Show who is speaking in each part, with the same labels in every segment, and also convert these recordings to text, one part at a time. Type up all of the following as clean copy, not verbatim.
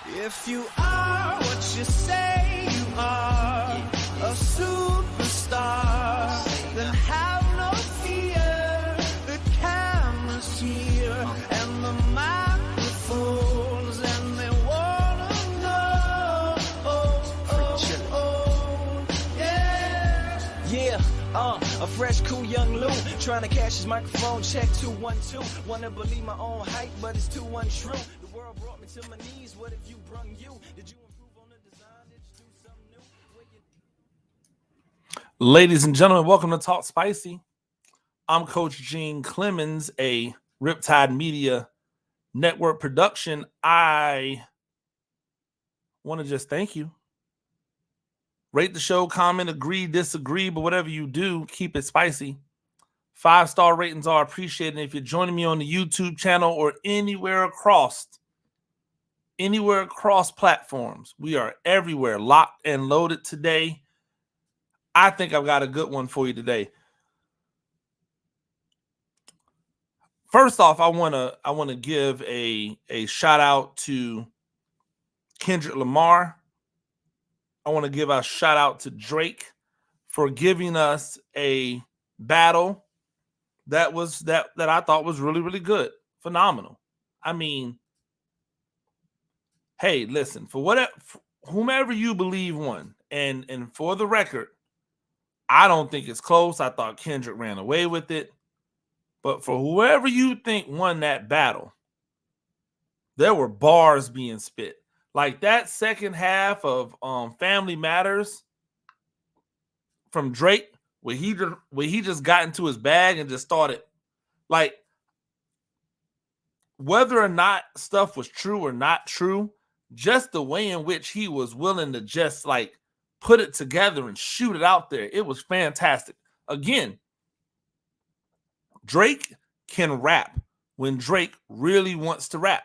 Speaker 1: If you are what you say you are, a superstar, then have no fear. The camera's here and the microphones, and they wanna know. Yeah. A fresh, cool young Lou trying to cash his microphone check 212. Wanna believe my own hype, but it's too untrue. The world brought me to my knees. What if you brung you? Did you improve on the design? Did you do something new?
Speaker 2: Ladies and gentlemen, welcome to Talk Spicy. I'm Coach Gene Clemens, a Riptide Media Network production. I want to just thank you. Rate the show, comment, agree, disagree, but whatever you do, keep it spicy. 5-star ratings are appreciated. If you're joining me on the YouTube channel or anywhere across platforms, we are everywhere, locked and loaded today. I think I've got a good one for you today. First off, I want to give a shout out to Kendrick Lamar. I want to give a shout out to Drake for giving us a battle that I thought was really, really good. Phenomenal. I mean, hey, listen, for whomever you believe won, and for the record, I don't think it's close. I thought Kendrick ran away with it. But for whoever you think won that battle, there were bars being spit. Like that second half of Family Matters from Drake, where he just got into his bag and just started, like, whether or not stuff was true or not true, just the way in which he was willing to just like put it together and shoot it out there, it was fantastic. Again, Drake can rap when Drake really wants to rap.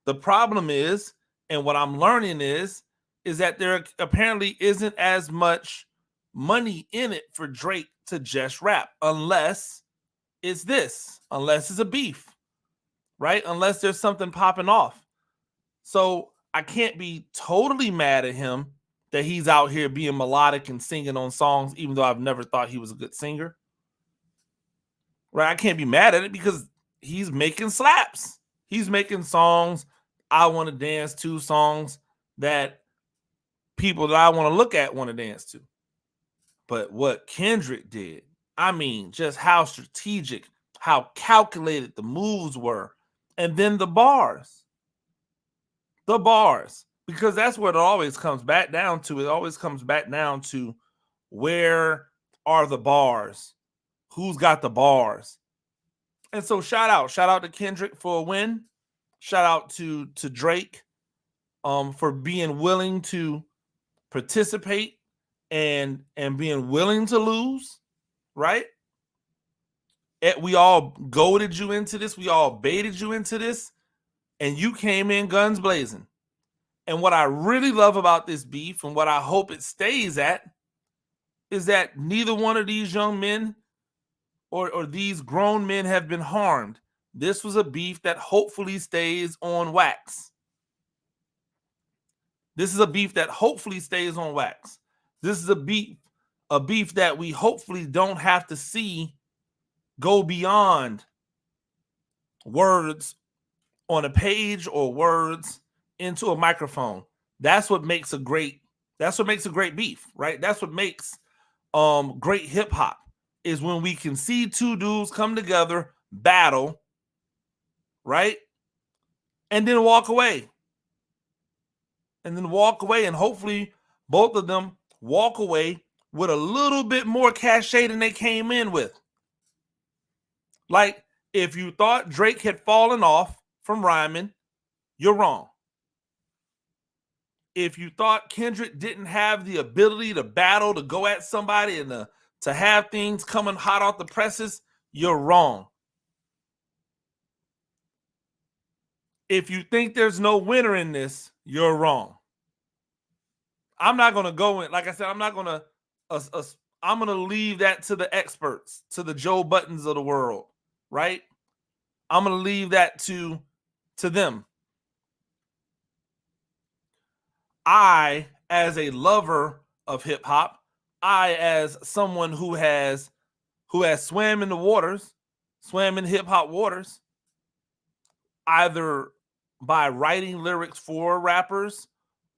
Speaker 2: The problem is, and what I'm learning is that there apparently isn't as much money in it for Drake to just rap, unless it's a beef, right? Unless there's something popping off. So I can't be totally mad at him that he's out here being melodic and singing on songs, even though I've never thought he was a good singer. Right? I can't be mad at it because he's making slaps. He's making songs I want to dance to, songs that people that I want to look at want to dance to. But what Kendrick did, I mean, just how strategic, how calculated the moves were. And then the bars, because that's what it always comes back down to. It always comes back down to, where are the bars? Who's got the bars? And so shout out to Kendrick for a win. Shout out to Drake for being willing to participate and being willing to lose, right? We all goaded you into this. We all baited you into this. And you came in guns blazing. And what I really love about this beef, and what I hope it stays at, is that neither one of these young men or these grown men have been harmed. This was a beef that hopefully stays on wax. This is a beef that hopefully stays on wax. This is a beef that we hopefully don't have to see go beyond words on a page or words into a microphone. That's what makes a great beef, right? That's what makes great hip hop, is when we can see two dudes come together, battle, right? And then walk away. And hopefully both of them walk away with a little bit more cachet than they came in with. Like, if you thought Drake had fallen off from rhyming, you're wrong. If you thought Kendrick didn't have the ability to battle, to go at somebody, and to have things coming hot off the presses, you're wrong. If you think there's no winner in this, you're wrong. I'm not going to go in, like I said, I'm not going I'm going to leave that to the experts, to the Joe Buttons of the world, right? I'm going to leave that to them. I, as a lover of hip hop, I, as someone who has swam in the waters, swam in hip hop waters, either by writing lyrics for rappers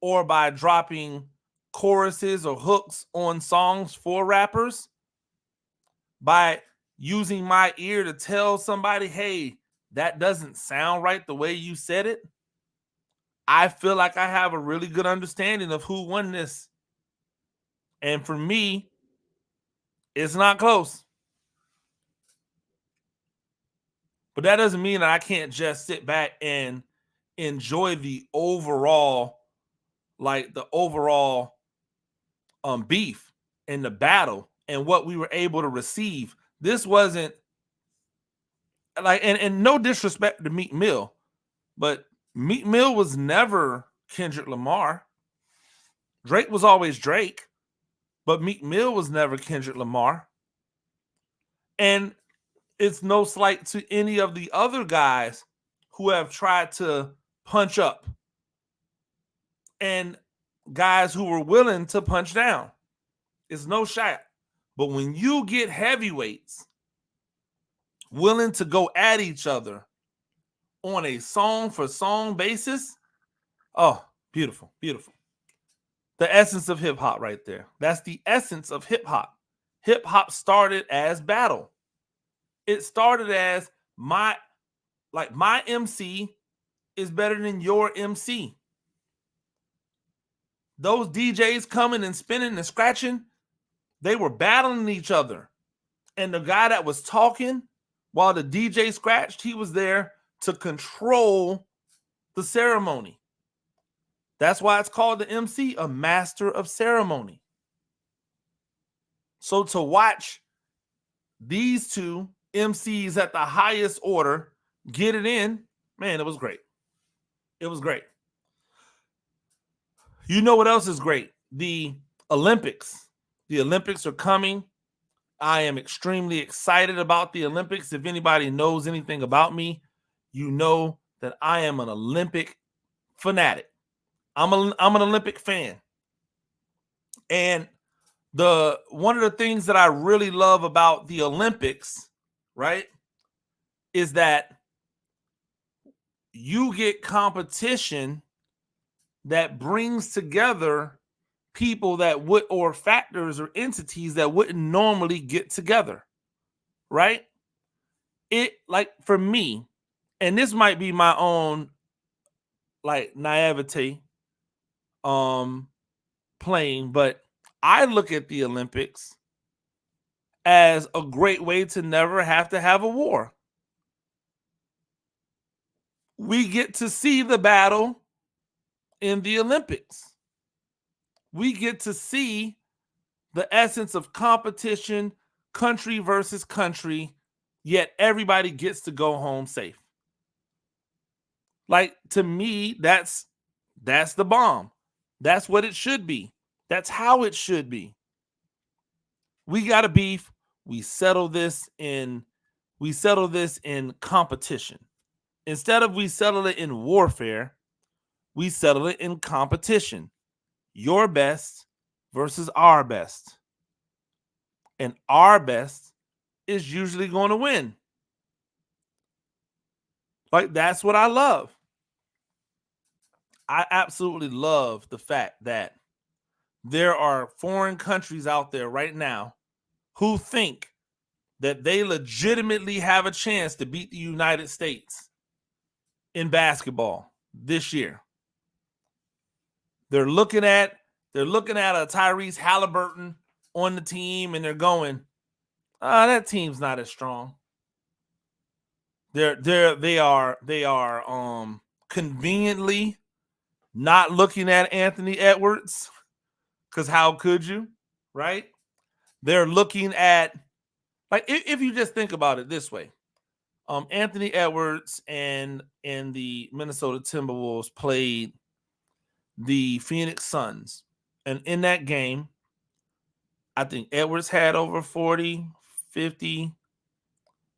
Speaker 2: or by dropping choruses or hooks on songs for rappers, by using my ear to tell somebody, hey, that doesn't sound right the way you said it, I feel like I have a really good understanding of who won this. And for me, it's not close. But that doesn't mean that I can't just sit back and enjoy the overall, beef and the battle and what we were able to receive. This wasn't like, and no disrespect to Meek Mill, but Meek Mill was never Kendrick Lamar. Drake was always Drake, but Meek Mill was never Kendrick Lamar. And it's no slight to any of the other guys who have tried to punch up and guys who were willing to punch down. It's no shot. But when you get heavyweights willing to go at each other on a song for song basis, oh, beautiful, beautiful. The essence of hip hop right there. That's the essence of hip hop. Hip hop started as battle. It started as my MC is better than your MC. Those DJs coming and spinning and scratching, they were battling each other. And the guy that was talking while the DJ scratched, he was there to control the ceremony. That's why it's called the MC, a master of ceremony. So to watch these two MCs at the highest order get it in, man, it was great. It was great. You know what else is great? The Olympics. The Olympics are coming. I am extremely excited about the Olympics. If anybody knows anything about me, you know that I am an Olympic fanatic. I'm an Olympic fan. And one of the things that I really love about the Olympics, right, is that you get competition that brings together people that would, or factors or entities that wouldn't normally get together, right? It, like, for me, and this might be my own like naivete playing, but I look at the Olympics as a great way to never have to have a war. We get to see the battle in the Olympics. We get to see the essence of competition, country versus country, yet everybody gets to go home safe. Like, to me, that's the bomb. That's what it should be. That's how it should be. We got a beef. We settle this in competition. Instead of we settle it in warfare, we settle it in competition. Your best versus our best. And our best is usually going to win. Like, that's what I love. I absolutely love the fact that there are foreign countries out there right now who think that they legitimately have a chance to beat the United States in basketball this year. They're looking at a Tyrese Halliburton on the team, and they're going, that team's not as strong. They are conveniently not looking at Anthony Edwards, because how could you, right? They're looking at, like, if you just think about it this way, Anthony Edwards and the Minnesota Timberwolves played the Phoenix Suns, and in that game, I think Edwards had over 40, 50.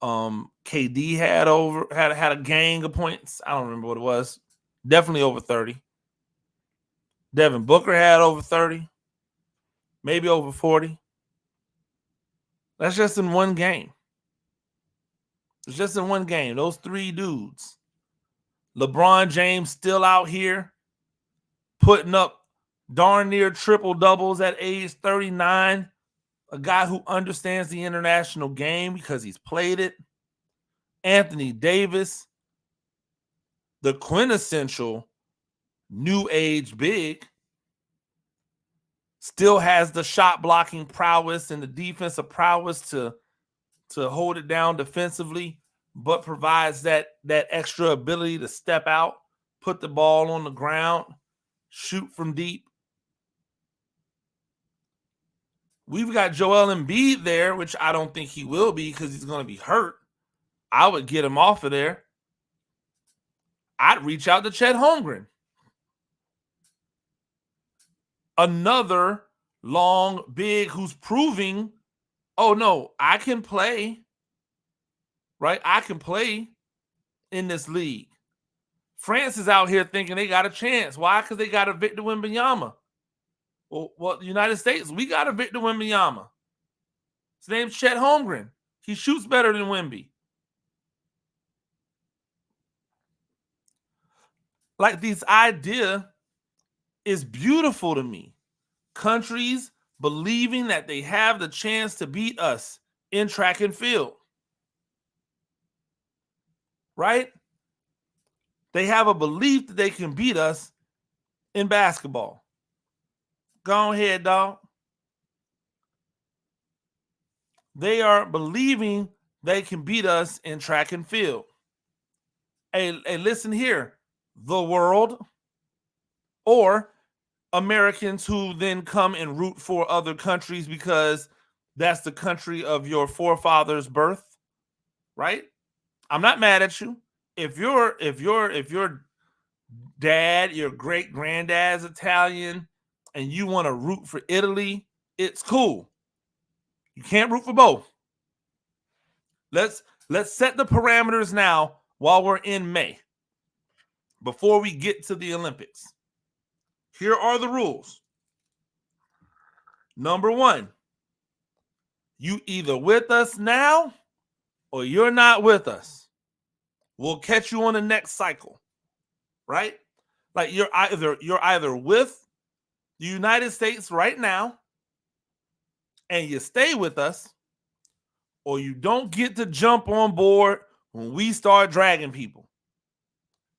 Speaker 2: KD had a gang of points. I don't remember what it was. Definitely over 30. Devin Booker had over 30, maybe over 40. That's just in one game. It's just in one game. Those three dudes. LeBron James still out here putting up darn near triple doubles at age 39. A guy who understands the international game because he's played it. Anthony Davis, the quintessential new age big, still has the shot blocking prowess and the defensive prowess to hold it down defensively, but provides that extra ability to step out, put the ball on the ground, shoot from deep. We've got Joel Embiid there, which I don't think he will be because he's going to be hurt. I would get him off of there. I'd reach out to Chet Holmgren. Another long big who's proving, oh no, I can play, right? I can play in this league. France is out here thinking they got a chance. Why? Because they got a Victor Wembanyama. Well, the United States, we got a Victor Wembanyama. His name's Chet Holmgren. He shoots better than Wemby. Like, this idea is beautiful to me. Countries believing that they have the chance to beat us in track and field. Right? They have a belief that they can beat us in basketball. Go ahead, dog. They are believing they can beat us in track and field. Hey, listen here. The world, or Americans who then come and root for other countries because that's the country of your forefathers' birth, right? I'm not mad at you. If your dad, your great granddad's Italian, and you want to root for Italy, it's cool. You can't root for both. Let's set the parameters now while we're in May, before we get to the Olympics. Here are the rules. Number one, you either with us now or you're not with us. We'll catch you on the next cycle, right? Like, you're either with the United States right now and you stay with us, or you don't get to jump on board when we start dragging people.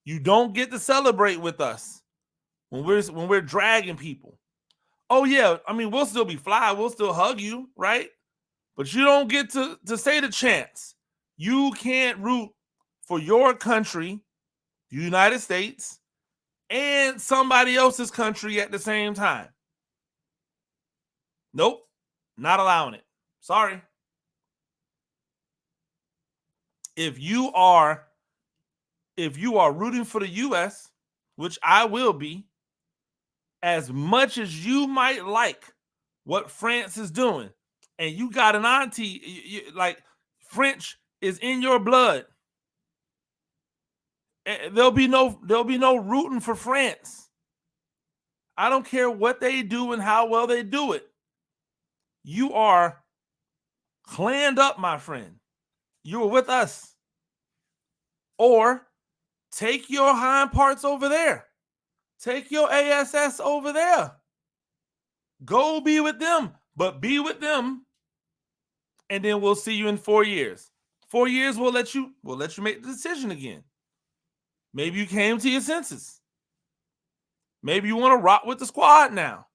Speaker 2: You don't get to celebrate with us when we're dragging people. Oh yeah, I mean, we'll still be fly, we'll still hug you, right? But you don't get to say the chants. You can't root for your country, the United States, and somebody else's country at the same time. Nope, not allowing it. Sorry. If you are rooting for the U.S., which I will be, as much as you might like what France is doing, and you got an auntie, like, French is in your blood, there'll be no rooting for France. I don't care what they do and how well they do it. You are claned up, my friend. You are with us. Or take your hind parts over there. Take your ASS over there. Go be with them, but be with them. And then we'll see you in 4 years. 4 years, we'll let you make the decision again. Maybe you came to your senses. Maybe you want to rock with the squad now.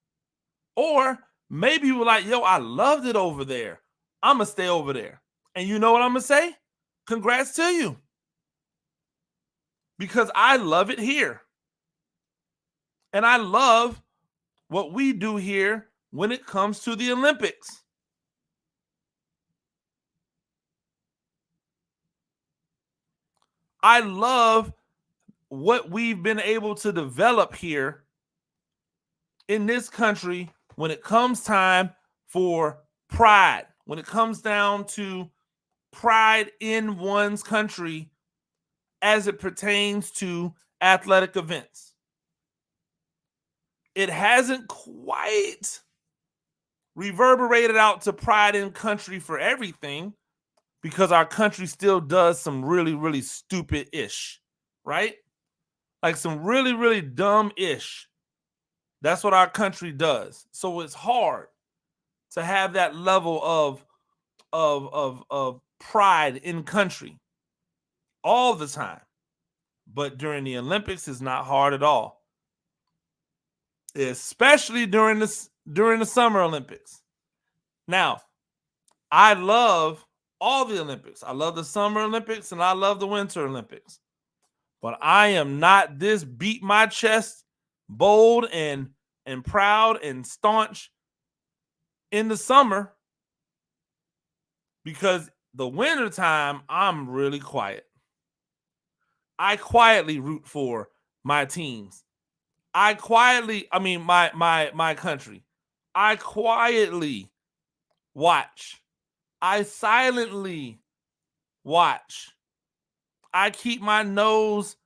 Speaker 2: Or maybe you were like, yo, I loved it over there. I'm going to stay over there. And you know what I'm going to say? Congrats to you. Because I love it here. And I love what we do here when it comes to the Olympics. I love what we've been able to develop here in this country when it comes time for pride. When it comes down to pride in one's country as it pertains to athletic events. It hasn't quite reverberated out to pride in country for everything, because our country still does some really, really stupid-ish, right? Like some really, really dumb-ish. That's what our country does. So it's hard to have that level of pride in country all the time. But during the Olympics, it's not hard at all, especially during the Summer Olympics. Now, I love all the Olympics. I love the Summer Olympics and I love the Winter Olympics. But I am not this beat my chest, bold and proud and staunch in the summer, because the winter time I'm really quiet. I quietly root for my teams. My country. I quietly watch. I silently watch. I keep my nose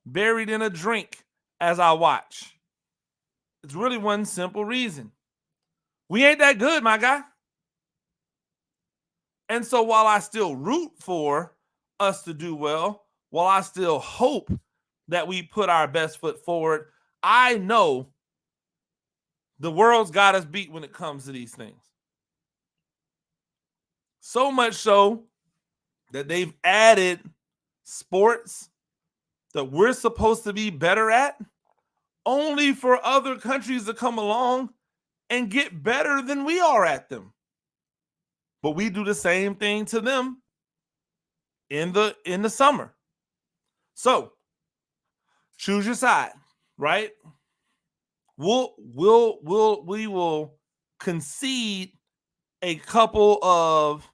Speaker 2: buried in a drink as I watch. It's really one simple reason. We ain't that good, my guy. And so while I still root for us to do well, while I still hope that we put our best foot forward, I know the world's got us beat when it comes to these things. So much so that they've added sports that we're supposed to be better at, only for other countries to come along and get better than we are at them. But we do the same thing to them in the summer. So choose your side, right? We will concede a couple of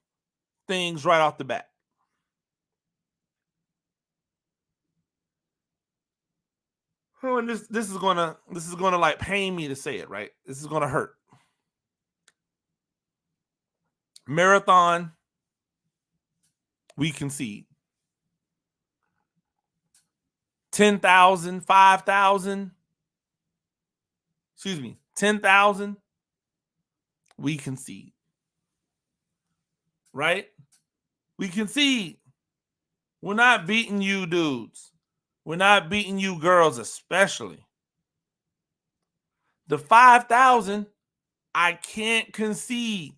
Speaker 2: things right off the bat. Oh, and this is gonna like pain me to say it, right? This is gonna hurt. Marathon, we concede. 10,000, 5,000, 10,000, we concede. Right? We concede. We're not beating you dudes. We're not beating you girls, especially. The 5,000, I can't concede.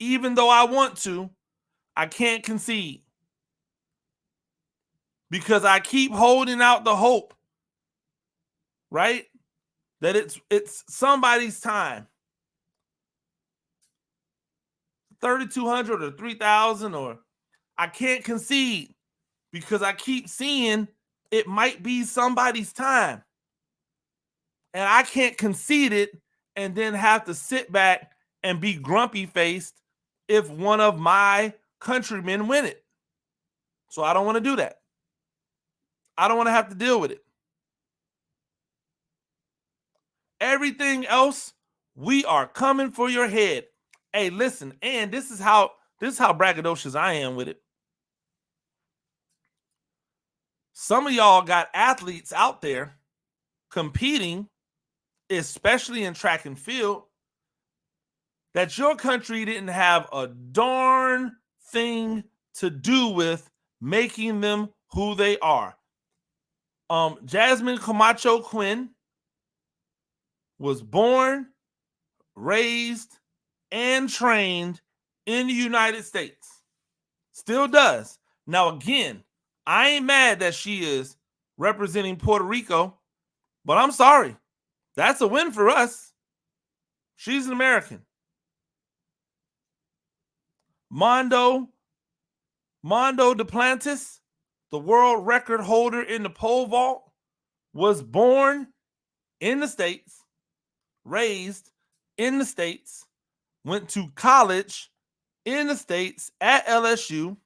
Speaker 2: Even though I want to, I can't concede. Because I keep holding out the hope, right? That it's somebody's time. 3,200 or 3,000, or I can't concede because I keep seeing it might be somebody's time. And I can't concede it and then have to sit back and be grumpy faced if one of my countrymen win it. So I don't want to do that. I don't want to have to deal with it. Everything else, we are coming for your head. Hey, listen, and this is how braggadocious I am with it. Some of y'all got athletes out there competing, especially in track and field, that your country didn't have a darn thing to do with making them who they are. Jasmine Camacho Quinn was born, raised, and trained in the United States. Still does. Now, again, I ain't mad that she is representing Puerto Rico, but I'm sorry. That's a win for us. She's an American. Mondo Duplantis, the world record holder in the pole vault, was born in the States, raised in the States, went to college in the States at LSU,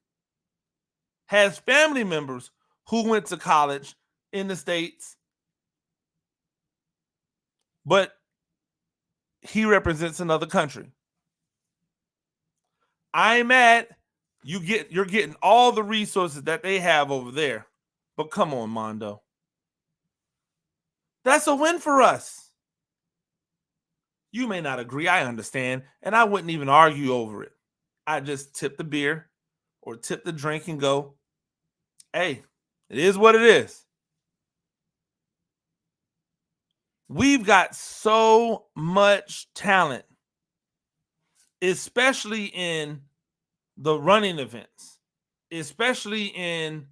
Speaker 2: has family members who went to college in the States, but he represents another country. I ain't mad. You're getting all the resources that they have over there. But come on, Mondo. That's a win for us. You may not agree, I understand, and I wouldn't even argue over it. I just tip the beer or tip the drink and go, hey, it is what it is. We've got so much talent, especially in the running events, especially in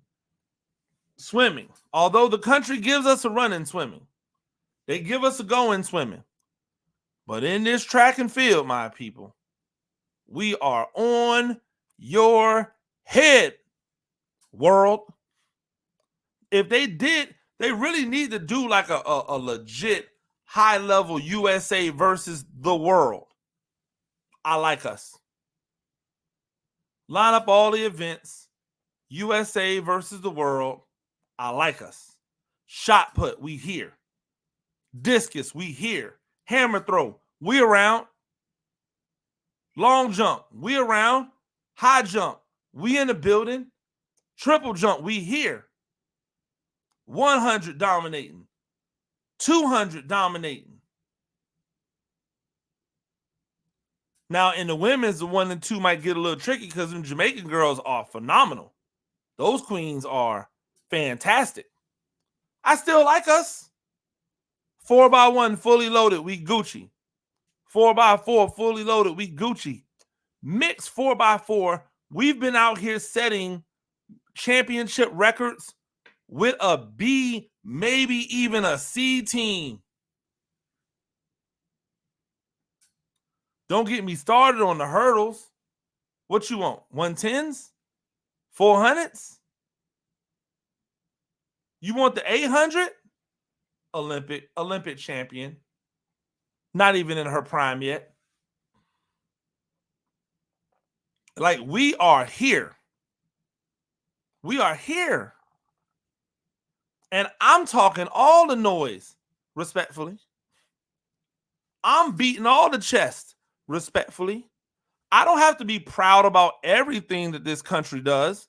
Speaker 2: swimming. Although the country gives us a run in swimming, they give us a go in swimming. But in this track and field, my people, we are on your head, world. If they did, they really need to do like a legit high-level USA versus the world. I like us. Line up all the events. USA versus the world. I like us. Shot put, we here. Discus, we here. Hammer throw, we around. Long jump, we around. High jump, we in the building. Triple jump, we here. 100 dominating. 200 dominating. Now, in the women's, the 1 and 2 might get a little tricky because them Jamaican girls are phenomenal. Those queens are fantastic. I still like us. 4x1 fully loaded, we Gucci. 4x4 fully loaded, we Gucci. Mixed 4x4, we've been out here setting championship records with a B, maybe even a C team. Don't get me started on the hurdles. What you want? 110s? 400s? You want the 800? Olympic champion. Not even in her prime yet. Like, we are here. We are here. And I'm talking all the noise, respectfully. I'm beating all the chest, respectfully. I don't have to be proud about everything that this country does,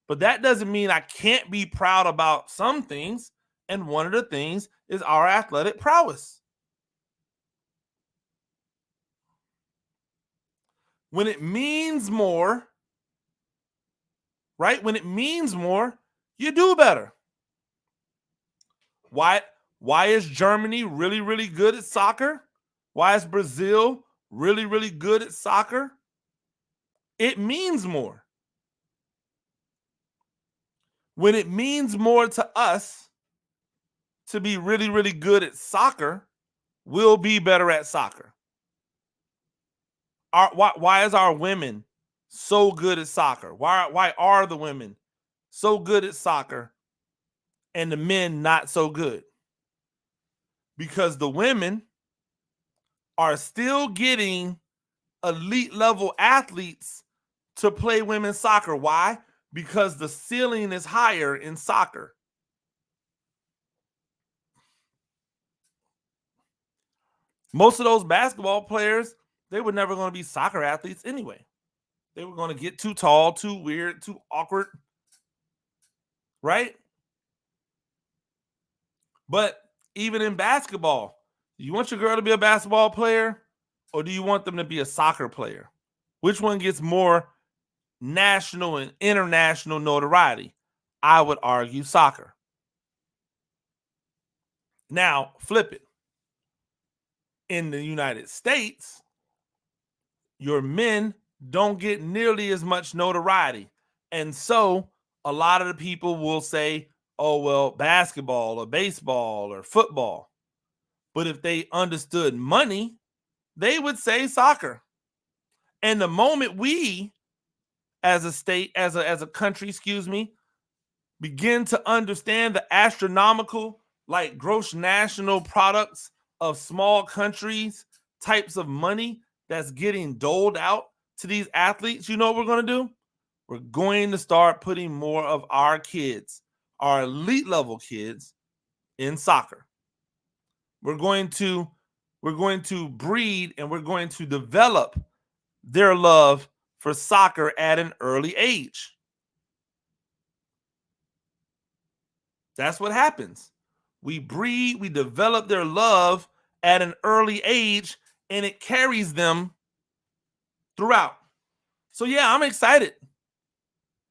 Speaker 2: but that doesn't mean I can't be proud about some things. And one of the things is our athletic prowess. When it means more, right? When it means more, you do better. Why is Germany really, really good at soccer? Why is Brazil really, really good at soccer? It means more. When it means more to us to be really, really good at soccer, we'll be better at soccer. Why is our women so good at soccer? Why are the women so good at soccer and the men not so good? Because the women are still getting elite level athletes to play women's soccer. Why? Because the ceiling is higher in soccer. Most of those basketball players, they were never going to be soccer athletes anyway. They were going to get too tall, too weird, too awkward, right? But even in basketball, do you want your girl to be a basketball player or do you want them to be a soccer player? Which one gets more national and international notoriety? I would argue soccer. Now, flip it. In the United States, your men don't get nearly as much notoriety. And so a lot of the people will say, oh, well, basketball or baseball or football. But if they understood money, they would say soccer. And the moment we, as a state, as a country, begin to understand the astronomical, like gross national products of small countries, types of money that's getting doled out to these athletes, you know what we're going to do? We're going to start putting more of our kids, our elite level kids, in soccer. We're going to we're going to breed and we're going to develop their love for soccer at an early age. That's what happens. We breed, we develop their love at an early age, and it carries them throughout. So yeah, I'm excited.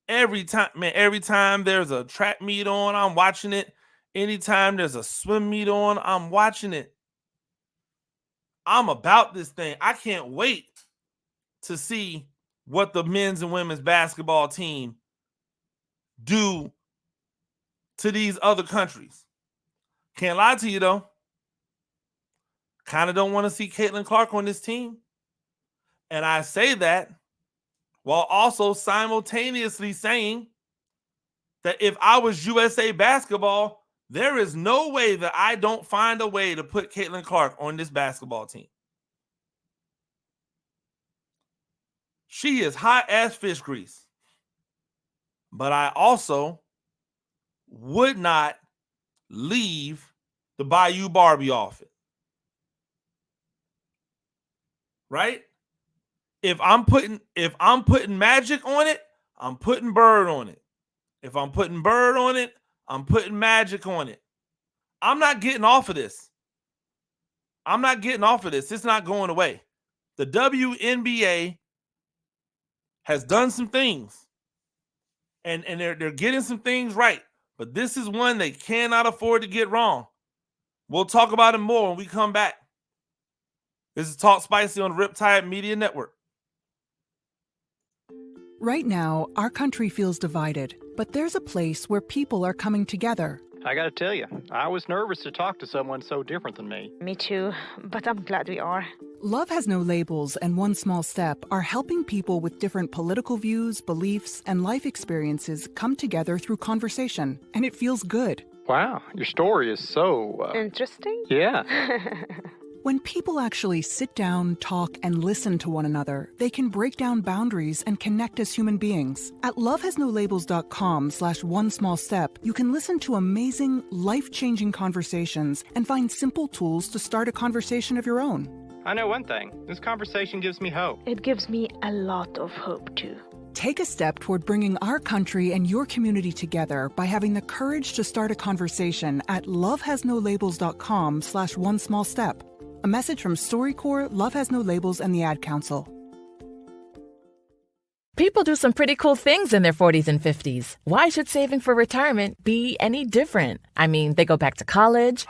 Speaker 2: Every time there's a track meet on, I'm watching it. Anytime there's a swim meet on, I'm watching it. I'm about this thing. I can't wait to see what the men's and women's basketball team do to these other countries. Can't lie to you though. Kind of don't want to see Caitlin Clark on this team. And I say that while also simultaneously saying that if I was USA Basketball, there is no way that I don't find a way to put Caitlin Clark on this basketball team. She is hot as fish grease. But I also would not leave the Bayou Barbie off it. Right? If I'm putting Magic on it, I'm putting Bird on it. If I'm putting Bird on it, I'm putting Magic on it. I'm not getting off of this. It's not going away. The WNBA has done some things. And they're getting some things right. But this is one they cannot afford to get wrong. We'll talk about it more when we come back. This is Talk Spicy on the Riptide Media Network.
Speaker 3: Right now, our country feels divided, but there's a place where people are coming together.
Speaker 4: I gotta tell you, I was nervous to talk to someone so different than me.
Speaker 5: Me too, but I'm glad we are.
Speaker 3: Love Has No Labels and One Small Step are helping people with different political views, beliefs, and life experiences come together through conversation, and it feels good.
Speaker 4: Wow, your story is so...
Speaker 5: Interesting?
Speaker 4: Yeah.
Speaker 3: When people actually sit down, talk, and listen to one another, they can break down boundaries and connect as human beings. At lovehasnolabels.com/onesmallstep, you can listen to amazing, life-changing conversations and find simple tools to start a conversation of your own.
Speaker 4: I know one thing. This conversation gives me hope.
Speaker 5: It gives me a lot of hope, too.
Speaker 3: Take a step toward bringing our country and your community together by having the courage to start a conversation at lovehasnolabels.com/onesmallstep. A message from StoryCorps, Love Has No Labels, and the Ad Council.
Speaker 6: People do some pretty cool things in their 40s and 50s. Why should saving for retirement be any different? I mean, they go back to college,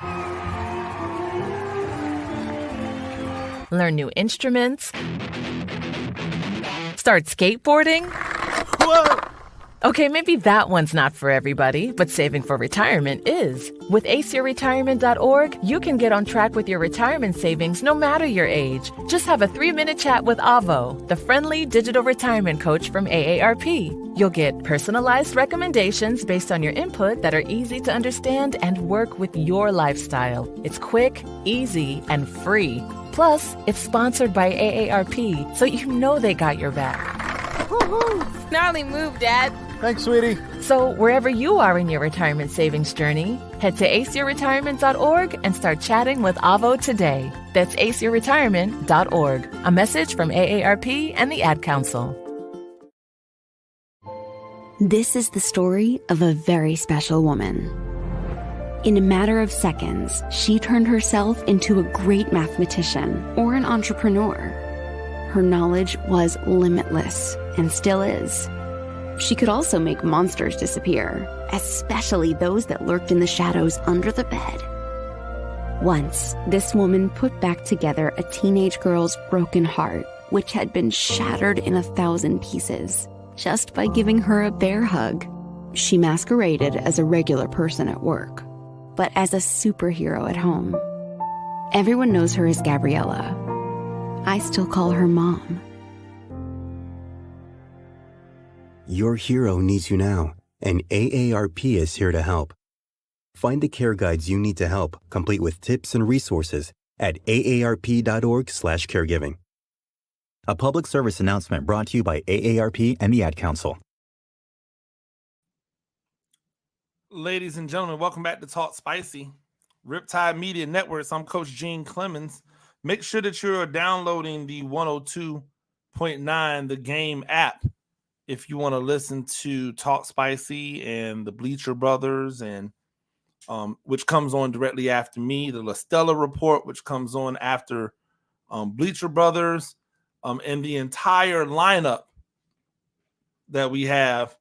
Speaker 6: learn new instruments, start skateboarding.
Speaker 2: Whoa!
Speaker 6: Okay, maybe that one's not for everybody, but saving for retirement is. With aceyourretirement.org, you can get on track with your retirement savings no matter your age. Just have a 3-minute chat with Avo, the friendly digital retirement coach from AARP. You'll get personalized recommendations based on your input that are easy to understand and work with your lifestyle. It's quick, easy, and free. Plus, it's sponsored by AARP, so you know they got your back.
Speaker 7: Woohoo! Gnarly move, Dad.
Speaker 8: Thanks, sweetie.
Speaker 6: So wherever you are in your retirement savings journey, head to aceyourretirement.org and start chatting with Avo today. That's aceyourretirement.org. A message from AARP and the Ad Council.
Speaker 9: This is the story of a very special woman. In a matter of seconds, she turned herself into a great mathematician or an entrepreneur. Her knowledge was limitless and still is. She could also make monsters disappear, especially those that lurked in the shadows under the bed. Once, this woman put back together a teenage girl's broken heart, which had been shattered in 1,000 pieces, just by giving her a bear hug. She masqueraded as a regular person at work, but as a superhero at home. Everyone knows her as Gabriella. I still call her Mom.
Speaker 10: Your hero needs you now, and AARP is here to help. Find the care guides you need to help, complete with tips and resources at aarp.org/caregiving. A public service announcement brought to you by AARP and the Ad Council.
Speaker 2: Ladies and gentlemen, welcome back to Talk Spicy, Riptide Media Networks. I'm Coach Gene Clemens. make sure that you're downloading the 102.9 The Game app if you want to listen to Talk Spicy and the Bleacher Brothers, and which comes on directly after me, the La Stella Report, which comes on after Bleacher Brothers, and the entire lineup that we have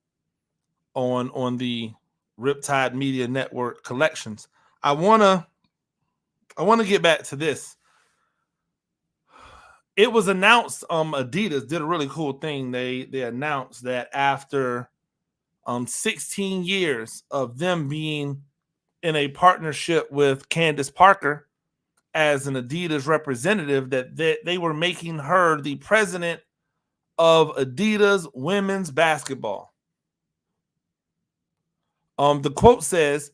Speaker 2: on the Riptide Media Network collections. I wanna get back to this. It was announced, Adidas did a really cool thing. They announced that after 16 years of them being in a partnership with Candace Parker as an Adidas representative, that they were making her the president of Adidas women's basketball. The quote says,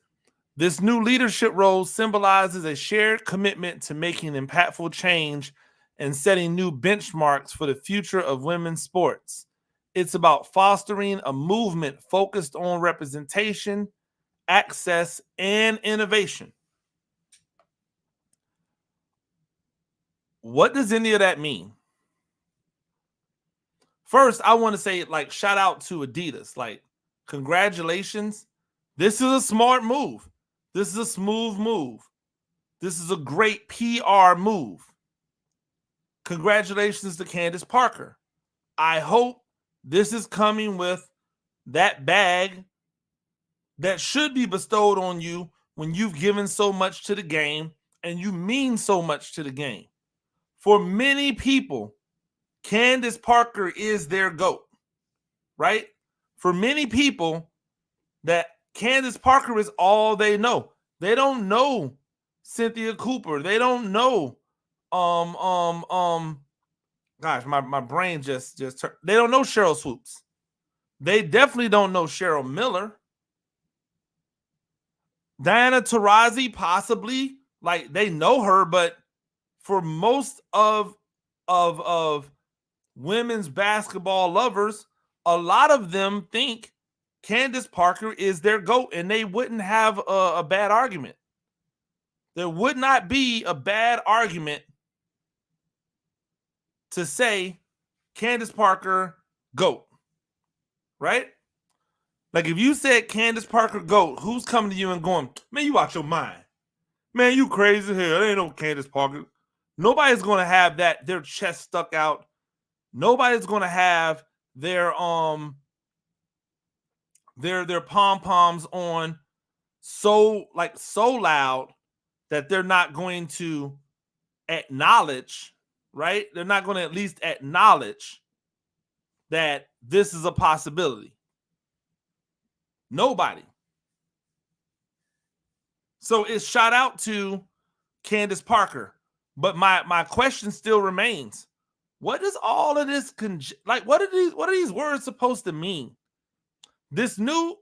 Speaker 2: "This new leadership role symbolizes a shared commitment to making impactful change and setting new benchmarks for the future of women's sports. It's about fostering a movement focused on representation, access, and innovation." What does any of that mean? First, I want to say, like, shout out to Adidas. Like, congratulations. This is a smart move. This is a smooth move. This is a great PR move. Congratulations to Candace Parker. I hope this is coming with that bag that should be bestowed on you when you've given so much to the game and you mean so much to the game. For many people, Candace Parker is their GOAT, right? For many people, that Candace Parker is all they know. They don't know Cynthia Cooper. They don't know gosh, my brain just turned. They don't know Cheryl Swoops. They definitely don't know Cheryl Miller. Diana Taurasi, possibly, like, they know her, but for most of women's basketball lovers, a lot of them think Candace Parker is their GOAT, and they wouldn't have a bad argument. There would not be a bad argument to say Candace Parker GOAT, right? Like, if you said Candace Parker GOAT, who's coming to you and going, "Man, you out your mind. Man, you crazy as hell. There ain't no Candace Parker." Nobody's going to have their chest stuck out. Nobody's going to have their pom-poms on so loud that they're not going to acknowledge, right? They're not going to at least acknowledge that this is a possibility. Nobody. So it's shout out to Candace Parker. But my question still remains. What does all of this what are these words supposed to mean? This new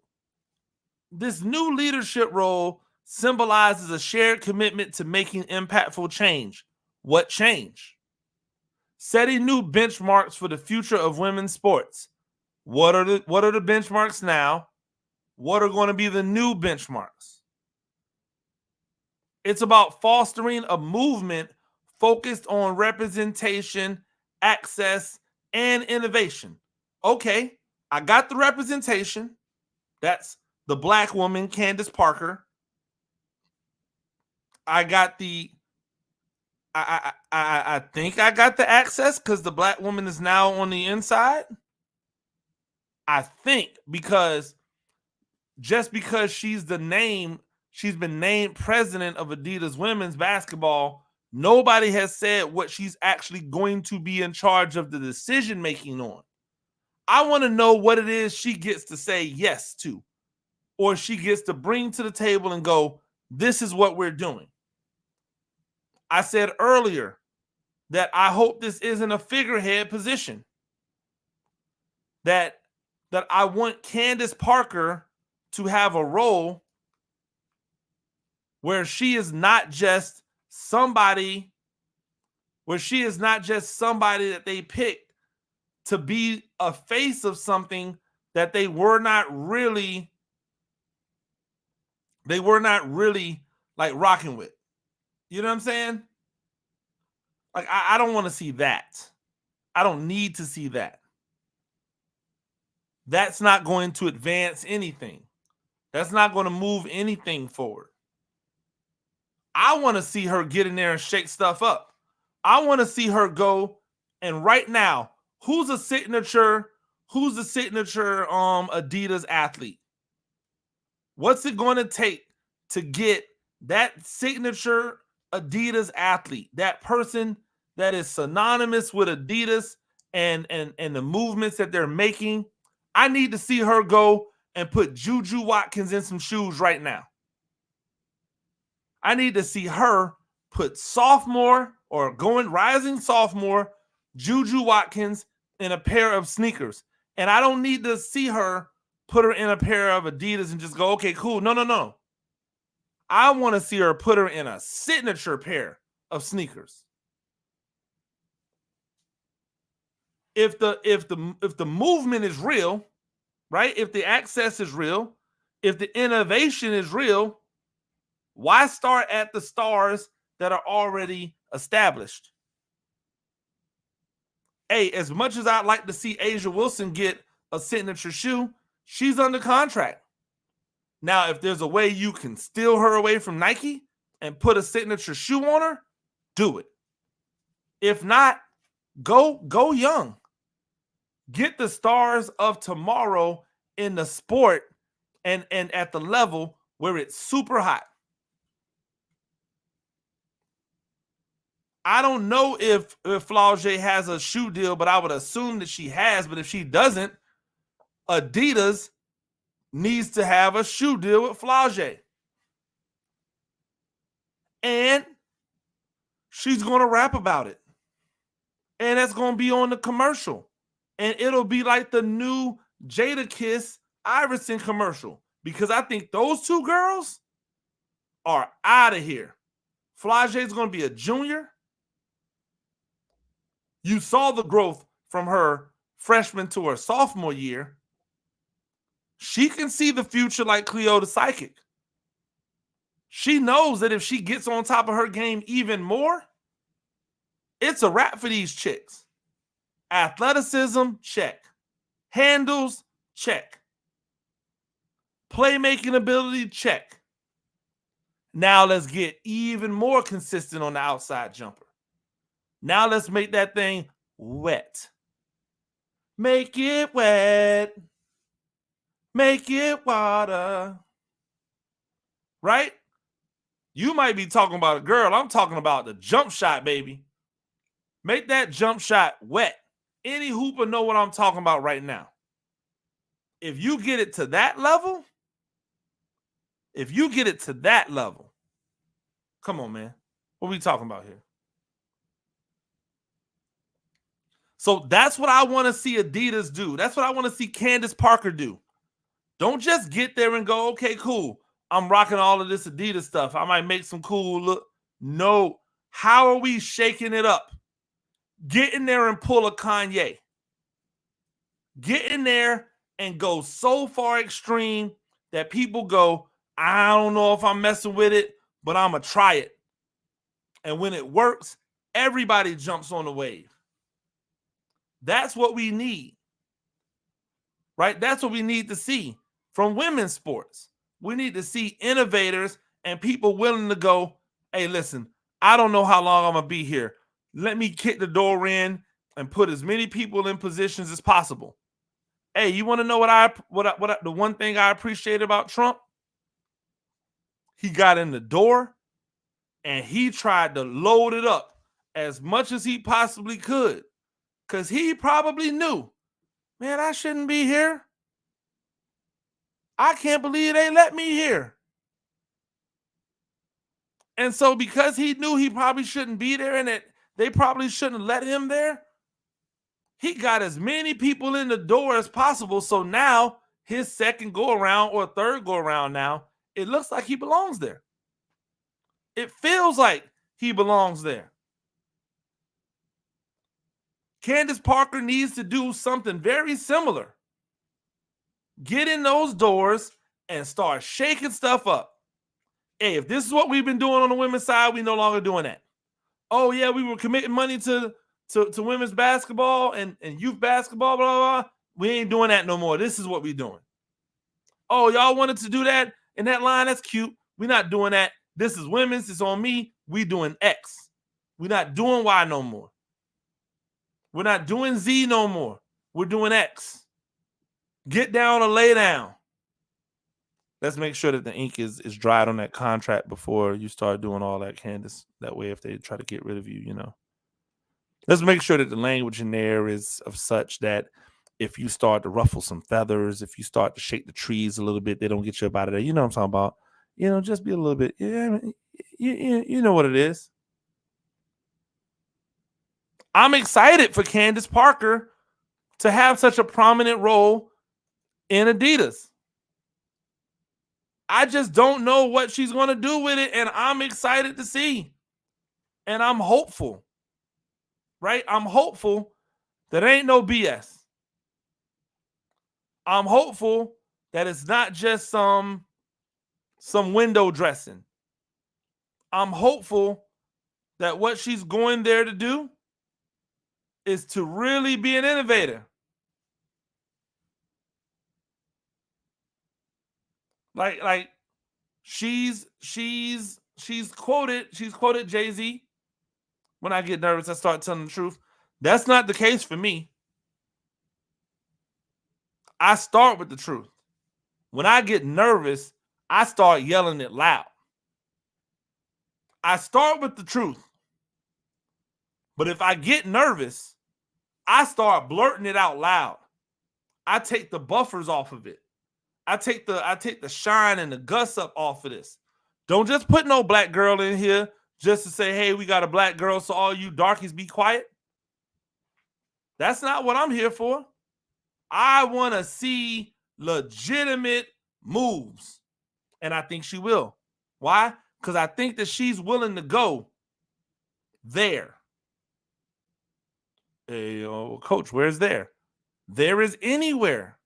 Speaker 2: leadership role symbolizes a shared commitment to making impactful change. What change? Setting new benchmarks for the future of women's sports. What are the benchmarks now? What are going to be the new benchmarks? It's about fostering a movement focused on representation, access, and innovation. Okay, I got the representation. That's the Black woman, Candace Parker. I got I think I got the access because the Black woman is now on the inside. I think just because she's been named president of Adidas women's basketball, nobody has said what she's actually going to be in charge of the decision making on. I want to know what it is she gets to say yes to, or she gets to bring to the table and go, "This is what we're doing." I said earlier that I hope this isn't a figurehead position. That I want Candace Parker to have a role where she is not just somebody that they picked to be a face of something that they were not really like rocking with. You know what I'm saying? Like, I don't want to see that. I don't need to see that. That's not going to advance anything. That's not going to move anything forward. I want to see her get in there and shake stuff up. I want to see her go, and right now, who's a signature Adidas athlete? What's it going to take to get that signature Adidas athlete, that person that is synonymous with Adidas and the movements that they're making? I need to see her go and put Juju Watkins in some shoes right now. I need to see her put rising sophomore Juju Watkins in a pair of sneakers. And I don't need to see her put her in a pair of Adidas and just go, okay, cool. No. I want to see her put her in a signature pair of sneakers. If the movement is real, right? If the access is real, if the innovation is real, why start at the stars that are already established? Hey, as much as I'd like to see Asia Wilson get a signature shoe, she's under contract. Now, if there's a way you can steal her away from Nike and put a signature shoe on her, do it. If not, go young. Get the stars of tomorrow in the sport and at the level where it's super hot. I don't know if Flaugier has a shoe deal, but I would assume that she has. But if she doesn't, Adidas needs to have a shoe deal with Flaugier. And she's going to rap about it. And that's going to be on the commercial. And it'll be like the new Jadakiss Iverson commercial. Because I think those two girls are out of here. Flaugier is going to be a junior. You saw the growth from her freshman to her sophomore year. She can see the future like Cleo the Psychic. She knows that if she gets on top of her game even more, it's a wrap for these chicks. Athleticism, check. Handles, check. Playmaking ability, check. Now let's get even more consistent on the outside jumper. Now let's make that thing wet. Make it wet. Make it water. Right? You might be talking about a girl. I'm talking about the jump shot, baby. Make that jump shot wet. Any hooper know what I'm talking about right now. If you get it to that level, come on, man. What are we talking about here? So that's what I want to see Adidas do. That's what I want to see Candace Parker do. Don't just get there and go, okay, cool. I'm rocking all of this Adidas stuff. I might make some cool look. No. How are we shaking it up? Get in there and pull a Kanye. Get in there and go so far extreme that people go, I don't know if I'm messing with it, but I'm going to try it. And when it works, everybody jumps on the wave. That's what we need, right? That's what we need to see from women's sports. We need to see innovators and people willing to go, hey, listen, I don't know how long I'm going to be here. Let me kick the door in and put as many people in positions as possible. Hey, you want to know what the one thing I appreciate about Trump? He got in the door and he tried to load it up as much as he possibly could. Because he probably knew, man, I shouldn't be here. I can't believe they let me here. And so because he knew he probably shouldn't be there and that they probably shouldn't let him there, he got as many people in the door as possible. So now his second go around or third go around now, it looks like he belongs there. It feels like he belongs there. Candace Parker needs to do something very similar. Get in those doors and start shaking stuff up. Hey, if this is what we've been doing on the women's side, we're no longer doing that. Oh, yeah, we were committing money to women's basketball and youth basketball, blah, blah, blah. We ain't doing that no more. This is what we're doing. Oh, y'all wanted to do that in that line? That's cute. We're not doing that. This is women's. It's on me. We doing X. We're not doing Y no more. We're not doing Z no more. We're doing X. Get down or lay down. Let's make sure that the ink is dried on that contract before you start doing all that, Candace. That way, if they try to get rid of you, you know. Let's make sure that the language in there is of such that if you start to ruffle some feathers, if you start to shake the trees a little bit, they don't get you up out of there. You know what I'm talking about? You know, just be a little bit. Yeah, you know what it is. I'm excited for Candace Parker to have such a prominent role in Adidas. I just don't know what she's going to do with it, and I'm excited to see. And I'm hopeful, right? I'm hopeful that ain't no BS. I'm hopeful that it's not just some window dressing. I'm hopeful that what she's going there to do is to really be an innovator. Like she's quoted Jay-Z. When I get nervous, I start telling the truth. That's not the case for me. I start with the truth. When I get nervous, I start yelling it loud. I start with the truth. But if I get nervous, I start blurting it out loud. I take the buffers off of it. I take the shine and the guts up off of this. Don't just put no black girl in here just to say, hey, we got a black girl, so all you darkies be quiet. That's not what I'm here for. I want to see legitimate moves. And I think she will. Why? Because I think that she's willing to go there. Hey, coach, where's there? There is anywhere.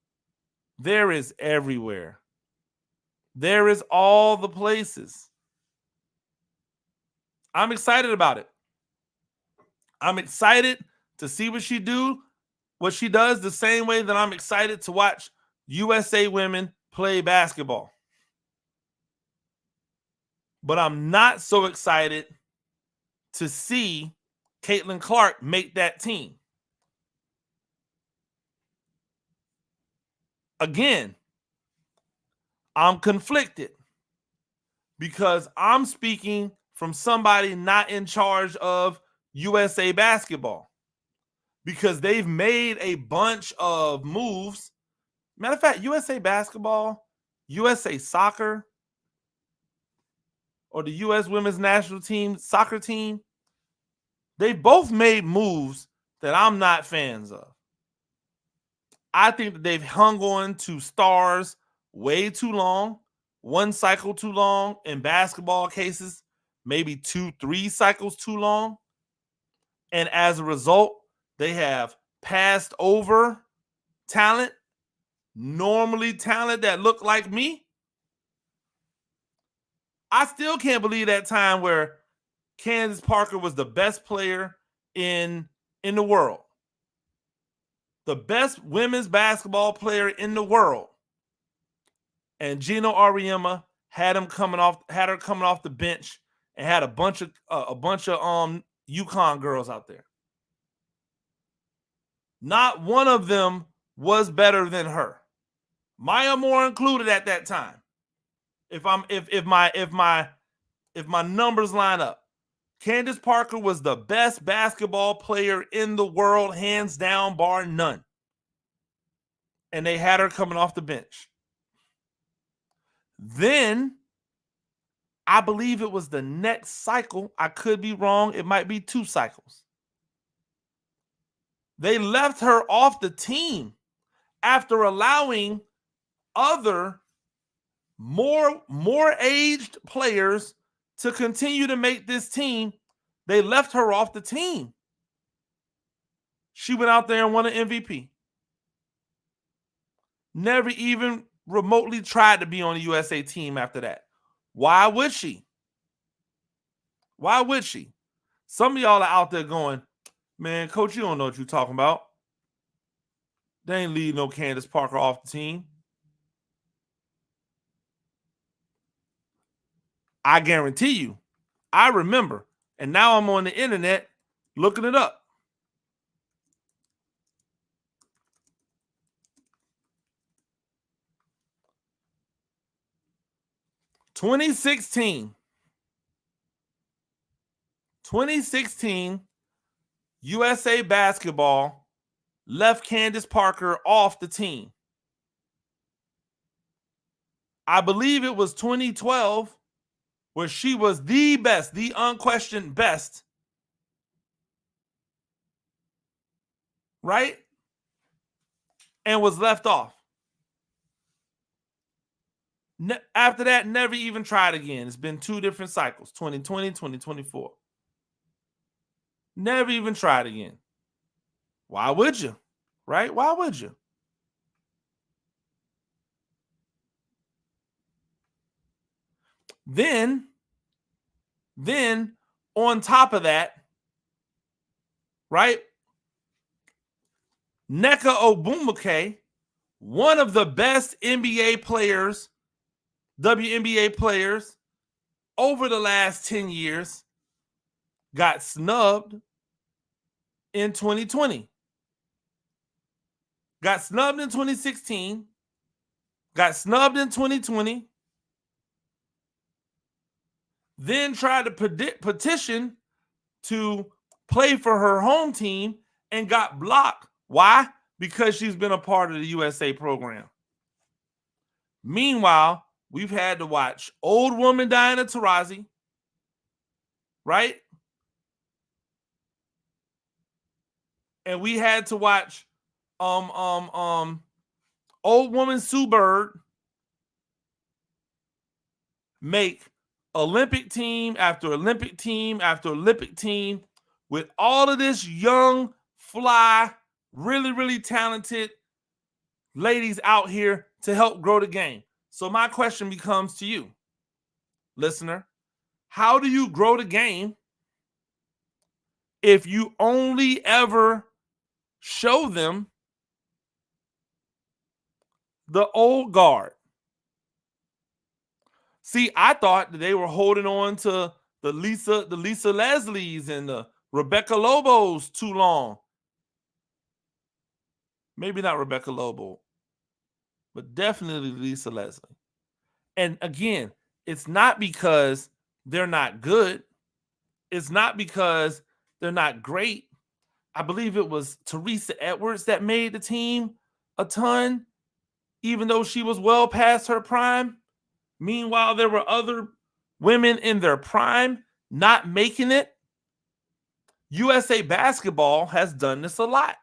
Speaker 2: There is everywhere. There is all the places. I'm excited about it. I'm excited to see what she does the same way that I'm excited to watch USA women play basketball. But I'm not so excited to see Caitlin Clark make that team. Again, I'm conflicted because I'm speaking from somebody not in charge of USA basketball, because they've made a bunch of moves. Matter of fact, USA basketball, USA soccer, or the U.S. women's national team, soccer team, they both made moves that I'm not fans of. I think that they've hung on to stars way too long, one cycle too long, in basketball cases, maybe 2-3 cycles too long. And as a result, they have passed over talent, normally talent that look like me. I still can't believe that time where Candace Parker was the best player in the world. The best women's basketball player in the world. And Gino Auriemma had her coming off the bench and had a bunch of UConn girls out there. Not one of them was better than her. Maya Moore included at that time. If my numbers line up, Candace Parker was the best basketball player in the world, hands down, bar none. And they had her coming off the bench. Then, I believe it was the next cycle. I could be wrong. It might be 2 cycles. They left her off the team after allowing other more aged players to continue to make this team. They left her off the team. She went out there and won an MVP. Never even remotely tried to be on the USA team after that. Why would she? Why would she? Some of y'all are out there going, man, coach, you don't know what you're talking about. They ain't leaving no Candace Parker off the team. I guarantee you, I remember, and now I'm on the internet looking it up. "2016, USA Basketball left Candace Parker off the team. I believe it was 2012 where she was the best, the unquestioned best, right? And was left off. After that, never even tried again. It's been 2 different cycles, 2020, 2024. Never even tried again. Why would you? Right? Why would you? Then on top of that, right? Nneka Ogwumike, one of the best NBA players, WNBA players over the last 10 years, got snubbed in 2020. Got snubbed in 2016. Got snubbed in 2020. Then tried to petition to play for her home team and got blocked. Why? Because she's been a part of the USA program. Meanwhile, we've had to watch old woman Diana Taurasi, right? And we had to watch old woman Sue Bird make Olympic team after Olympic team after Olympic team with all of this young, fly, really, really talented ladies out here to help grow the game. So my question becomes to you, listener, how do you grow the game if you only ever show them the old guard? See, I thought that they were holding on to the Lisa Leslies and the Rebecca Lobos too long. Maybe not Rebecca Lobo, but definitely Lisa Leslie. And again, it's not because they're not good. It's not because they're not great. I believe it was Teresa Edwards that made the team a ton, even though she was well past her prime. Meanwhile, there were other women in their prime not making it. USA Basketball has done this a lot.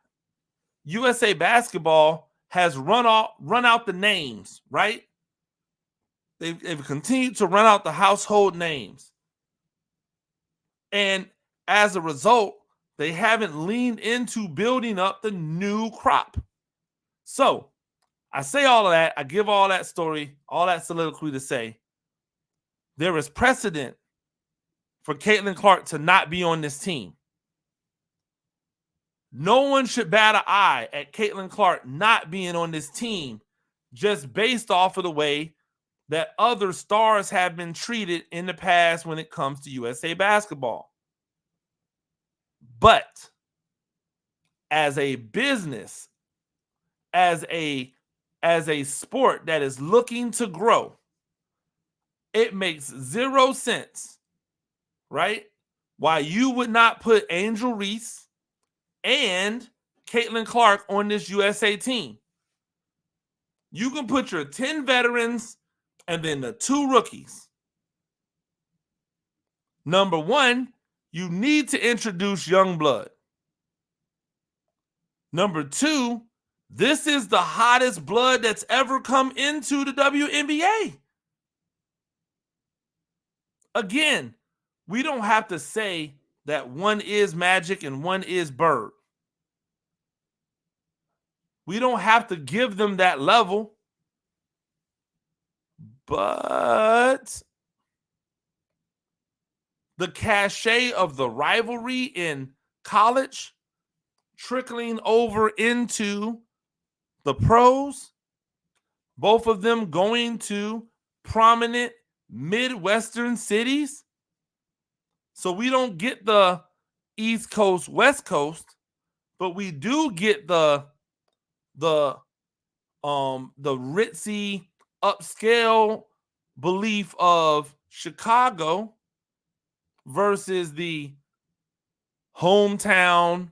Speaker 2: USA Basketball has run out the names, right? They've continued to run out the household names. And as a result, they haven't leaned into building up the new crop. So I say all of that. I give all that story, all that soliloquy to say there is precedent for Caitlin Clark to not be on this team. No one should bat an eye at Caitlin Clark not being on this team just based off of the way that other stars have been treated in the past when it comes to USA Basketball. But as a business, as a sport that is looking to grow, it makes 0 sense, right? Why you would not put Angel Reese and Caitlin Clark on this USA team. You can put your 10 veterans and then the 2 rookies. Number 1, you need to introduce young blood. Number 2, this is the hottest blood that's ever come into the WNBA. Again, we don't have to say that one is Magic and one is Bird. We don't have to give them that level. But the cachet of the rivalry in college trickling over into the pros, both of them going to prominent Midwestern cities. So we don't get the East Coast, West Coast, but we do get the ritzy upscale belief of Chicago versus the hometown,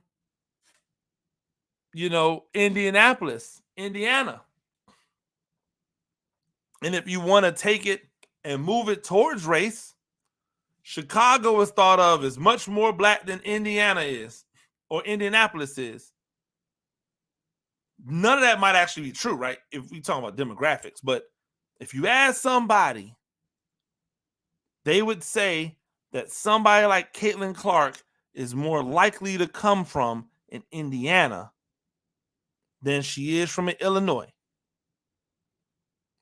Speaker 2: Indianapolis, Indiana. And if you want to take it and move it towards race, Chicago is thought of as much more black than Indiana is, or Indianapolis is. None of that might actually be true, right? If we talk about demographics. But if you ask somebody, they would say that somebody like Caitlin Clark is more likely to come from in Indiana than she is from in Illinois.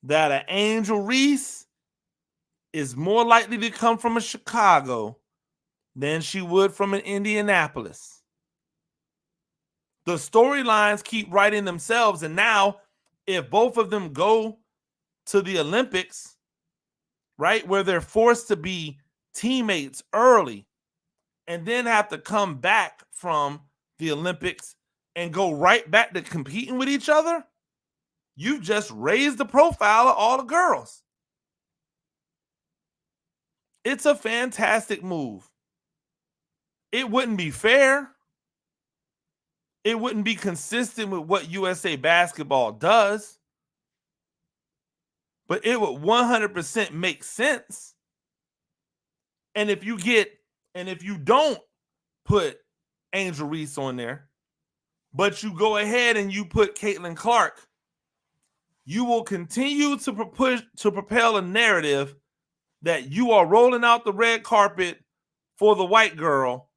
Speaker 2: That an Angel Reese is more likely to come from a Chicago than she would from an Indianapolis. The storylines keep writing themselves, and now if both of them go to the Olympics, right, where they're forced to be teammates early and then have to come back from the Olympics and go right back to competing with each other, you've just raised the profile of all the girls. It's a fantastic move. It wouldn't be fair. It wouldn't be consistent with what USA Basketball does. But it would 100% make sense. And if you don't put Angel Reese on there, but you go ahead and you put Caitlin Clark, you will continue to propel a narrative that you are rolling out the red carpet for the white girl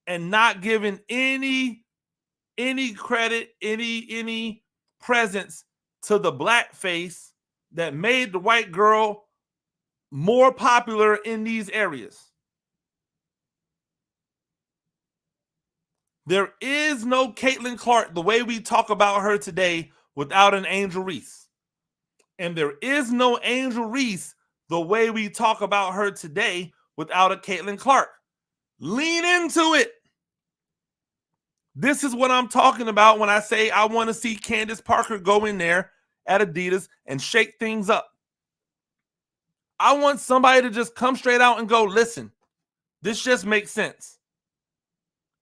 Speaker 2: and not giving any credit, any presence to the black face that made the white girl more popular in these areas. There is no Caitlin Clark the way we talk about her today without an Angel Reese. And there is no Angel Reese the way we talk about her today without a Caitlin Clark. Lean into it. This is what I'm talking about when I say I want to see Candace Parker go in there at Adidas and shake things up. I want somebody to just come straight out and go, listen, this just makes sense.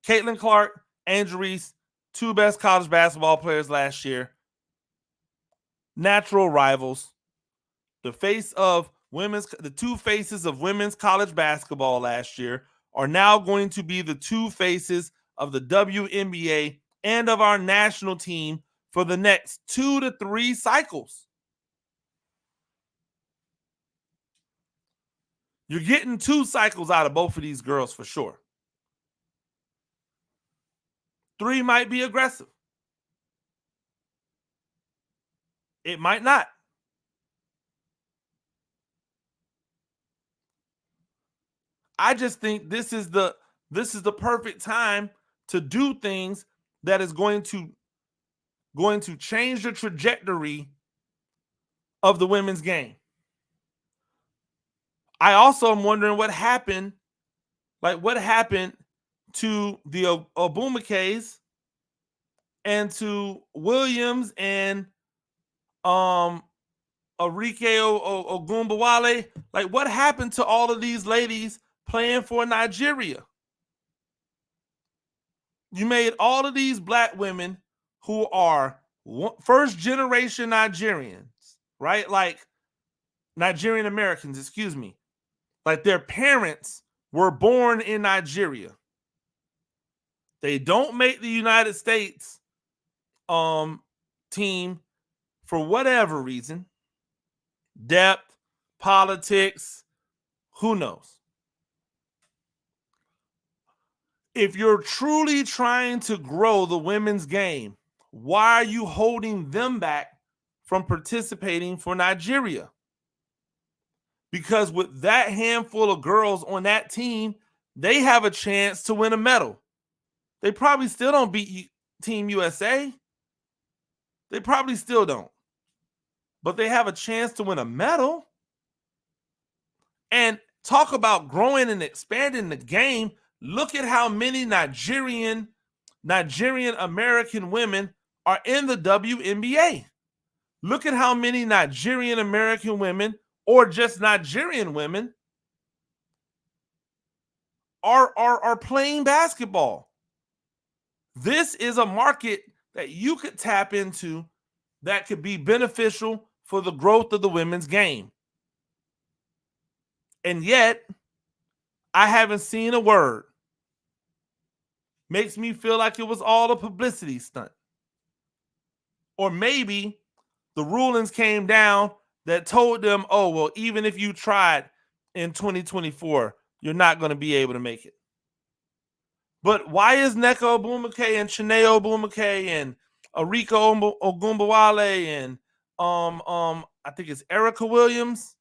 Speaker 2: Caitlin Clark, Angel Reese, two best college basketball players last year. Natural rivals. The two faces of women's college basketball last year are now going to be the two faces of the WNBA and of our national team for the next 2 to 3 cycles. You're getting 2 cycles out of both of these girls for sure. 3 might be aggressive. It might not. I just think this is the perfect time to do things that is going to change the trajectory of the women's game. I also am wondering what happened to the Obumakays and to Williams and Arike Ogunbowale. Like, what happened to all of these ladies playing for Nigeria? You made all of these black women who are first generation Nigerians, right? Like Nigerian Americans, excuse me. Like their parents were born in Nigeria. They don't make the United States team for whatever reason. Depth, politics, who knows? If you're truly trying to grow the women's game, why are you holding them back from participating for Nigeria? Because with that handful of girls on that team, they have a chance to win a medal. They probably still don't beat Team USA. They probably still don't. But they have a chance to win a medal. And talk about growing and expanding the game. Look at how many Nigerian American women are in the WNBA. Look at how many Nigerian American women or just Nigerian women are playing basketball. This is a market that you could tap into that could be beneficial for the growth of the women's game. And yet, I haven't seen a word. Makes me feel like it was all a publicity stunt. Or maybe the rulings came down that told them, oh, well, even if you tried in 2024, you're not going to be able to make it. But why is Nneka Ogwumike and Chineye Ogwumike and Arika Ogunbowale and I think it's Erica Williams?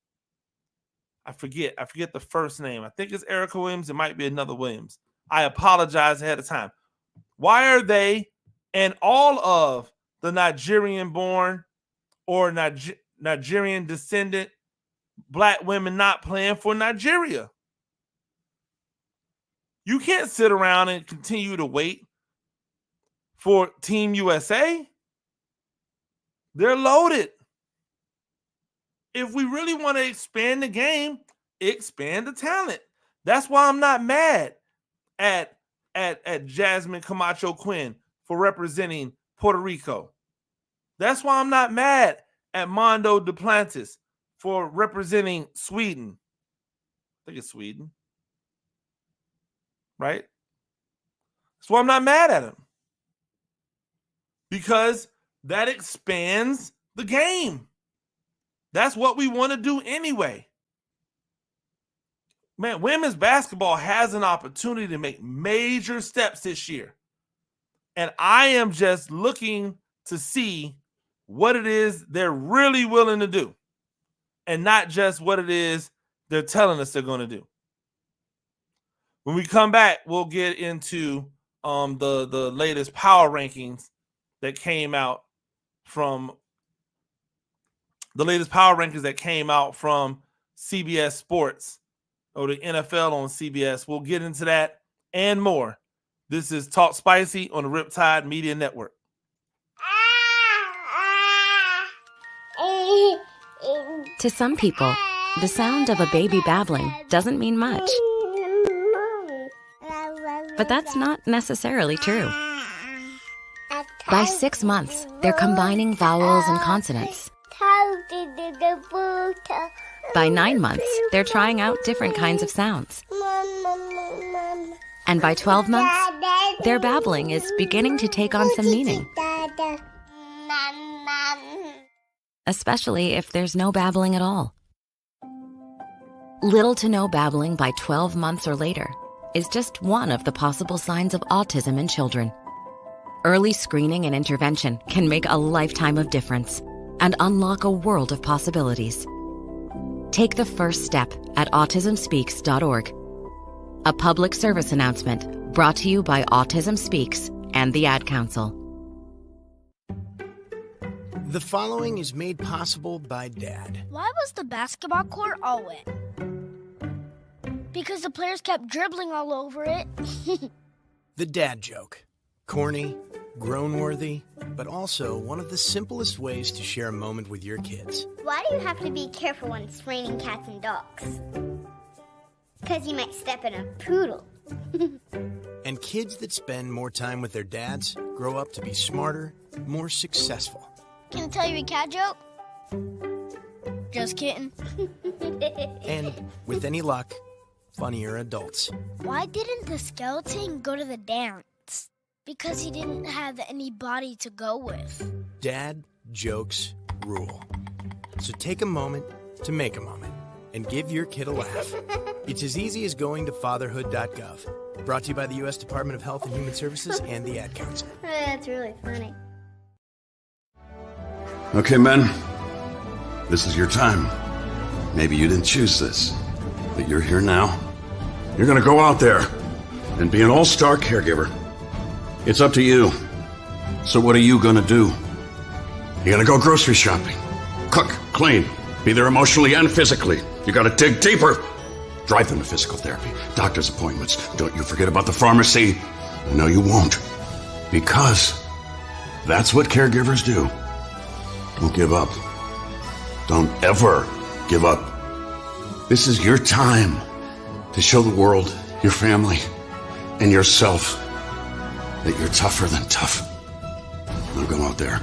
Speaker 2: I forget the first name. I think it's Erica Williams. It might be another Williams. I apologize ahead of time. Why are they and all of the Nigerian-born or Nigerian descendant black women not playing for Nigeria? You can't sit around and continue to wait for Team USA. They're loaded. If we really want to expand the game, expand the talent. That's why I'm not mad at Jasmine Camacho Quinn for representing Puerto Rico. That's why I'm not mad at Mondo Duplantis for representing Sweden. I think it's Sweden. Right? That's why I'm not mad at him. Because that expands the game. That's what we want to do anyway. Man, women's basketball has an opportunity to make major steps this year. And I am just looking to see what it is they're really willing to do. And not just what it is they're telling us they're going to do. When we come back, we'll get into the latest power rankings that came out from CBS Sports or the NFL on CBS. We'll get into that and more. This is Talk Spicy on the Riptide Media Network.
Speaker 9: To some people, the sound of a baby babbling doesn't mean much. But that's not necessarily true. By 6 months, they're combining vowels and consonants. By 9 months, they're trying out different kinds of sounds. And by 12 months, their babbling is beginning to take on some meaning. Especially if there's no babbling at all. Little to no babbling by 12 months or later is just one of the possible signs of autism in children. Early screening and intervention can make a lifetime of difference and unlock a world of possibilities. Take the first step at autismspeaks.org. A public service announcement brought to you by Autism Speaks and the Ad Council.
Speaker 8: The following is made possible by Dad.
Speaker 11: Why was the basketball court all wet? Because the players kept dribbling all over it.
Speaker 8: The dad joke. Corny, grown-worthy, but also one of the simplest ways to share a moment with your kids.
Speaker 12: Why do you have to be careful when it's raining cats and dogs? Because you might step in a poodle.
Speaker 8: And kids that spend more time with their dads grow up to be smarter, more successful.
Speaker 11: Can I tell you a cat joke? Just kidding.
Speaker 8: And with any luck, funnier adults.
Speaker 11: Why didn't the skeleton go to the dance? Because he didn't have any body to go with.
Speaker 8: Dad jokes rule. So take a moment to make a moment and give your kid a laugh. It's as easy as going to fatherhood.gov. Brought to you by the U.S. Department of Health and Human Services and the Ad Council.
Speaker 12: That's really funny.
Speaker 13: Okay, men. This is your time. Maybe you didn't choose this, but you're here now. You're gonna go out there and be an all-star caregiver. It's up to you. So what are you gonna do? You're gonna go grocery shopping, cook, clean, be there emotionally and physically. You gotta dig deeper. Drive them to physical therapy, doctor's appointments. Don't you forget about the pharmacy. No, you won't. Because that's what caregivers do. Don't give up. Don't ever give up. This is your time to show the world, your family, and yourself that you're tougher than tough. Now go out there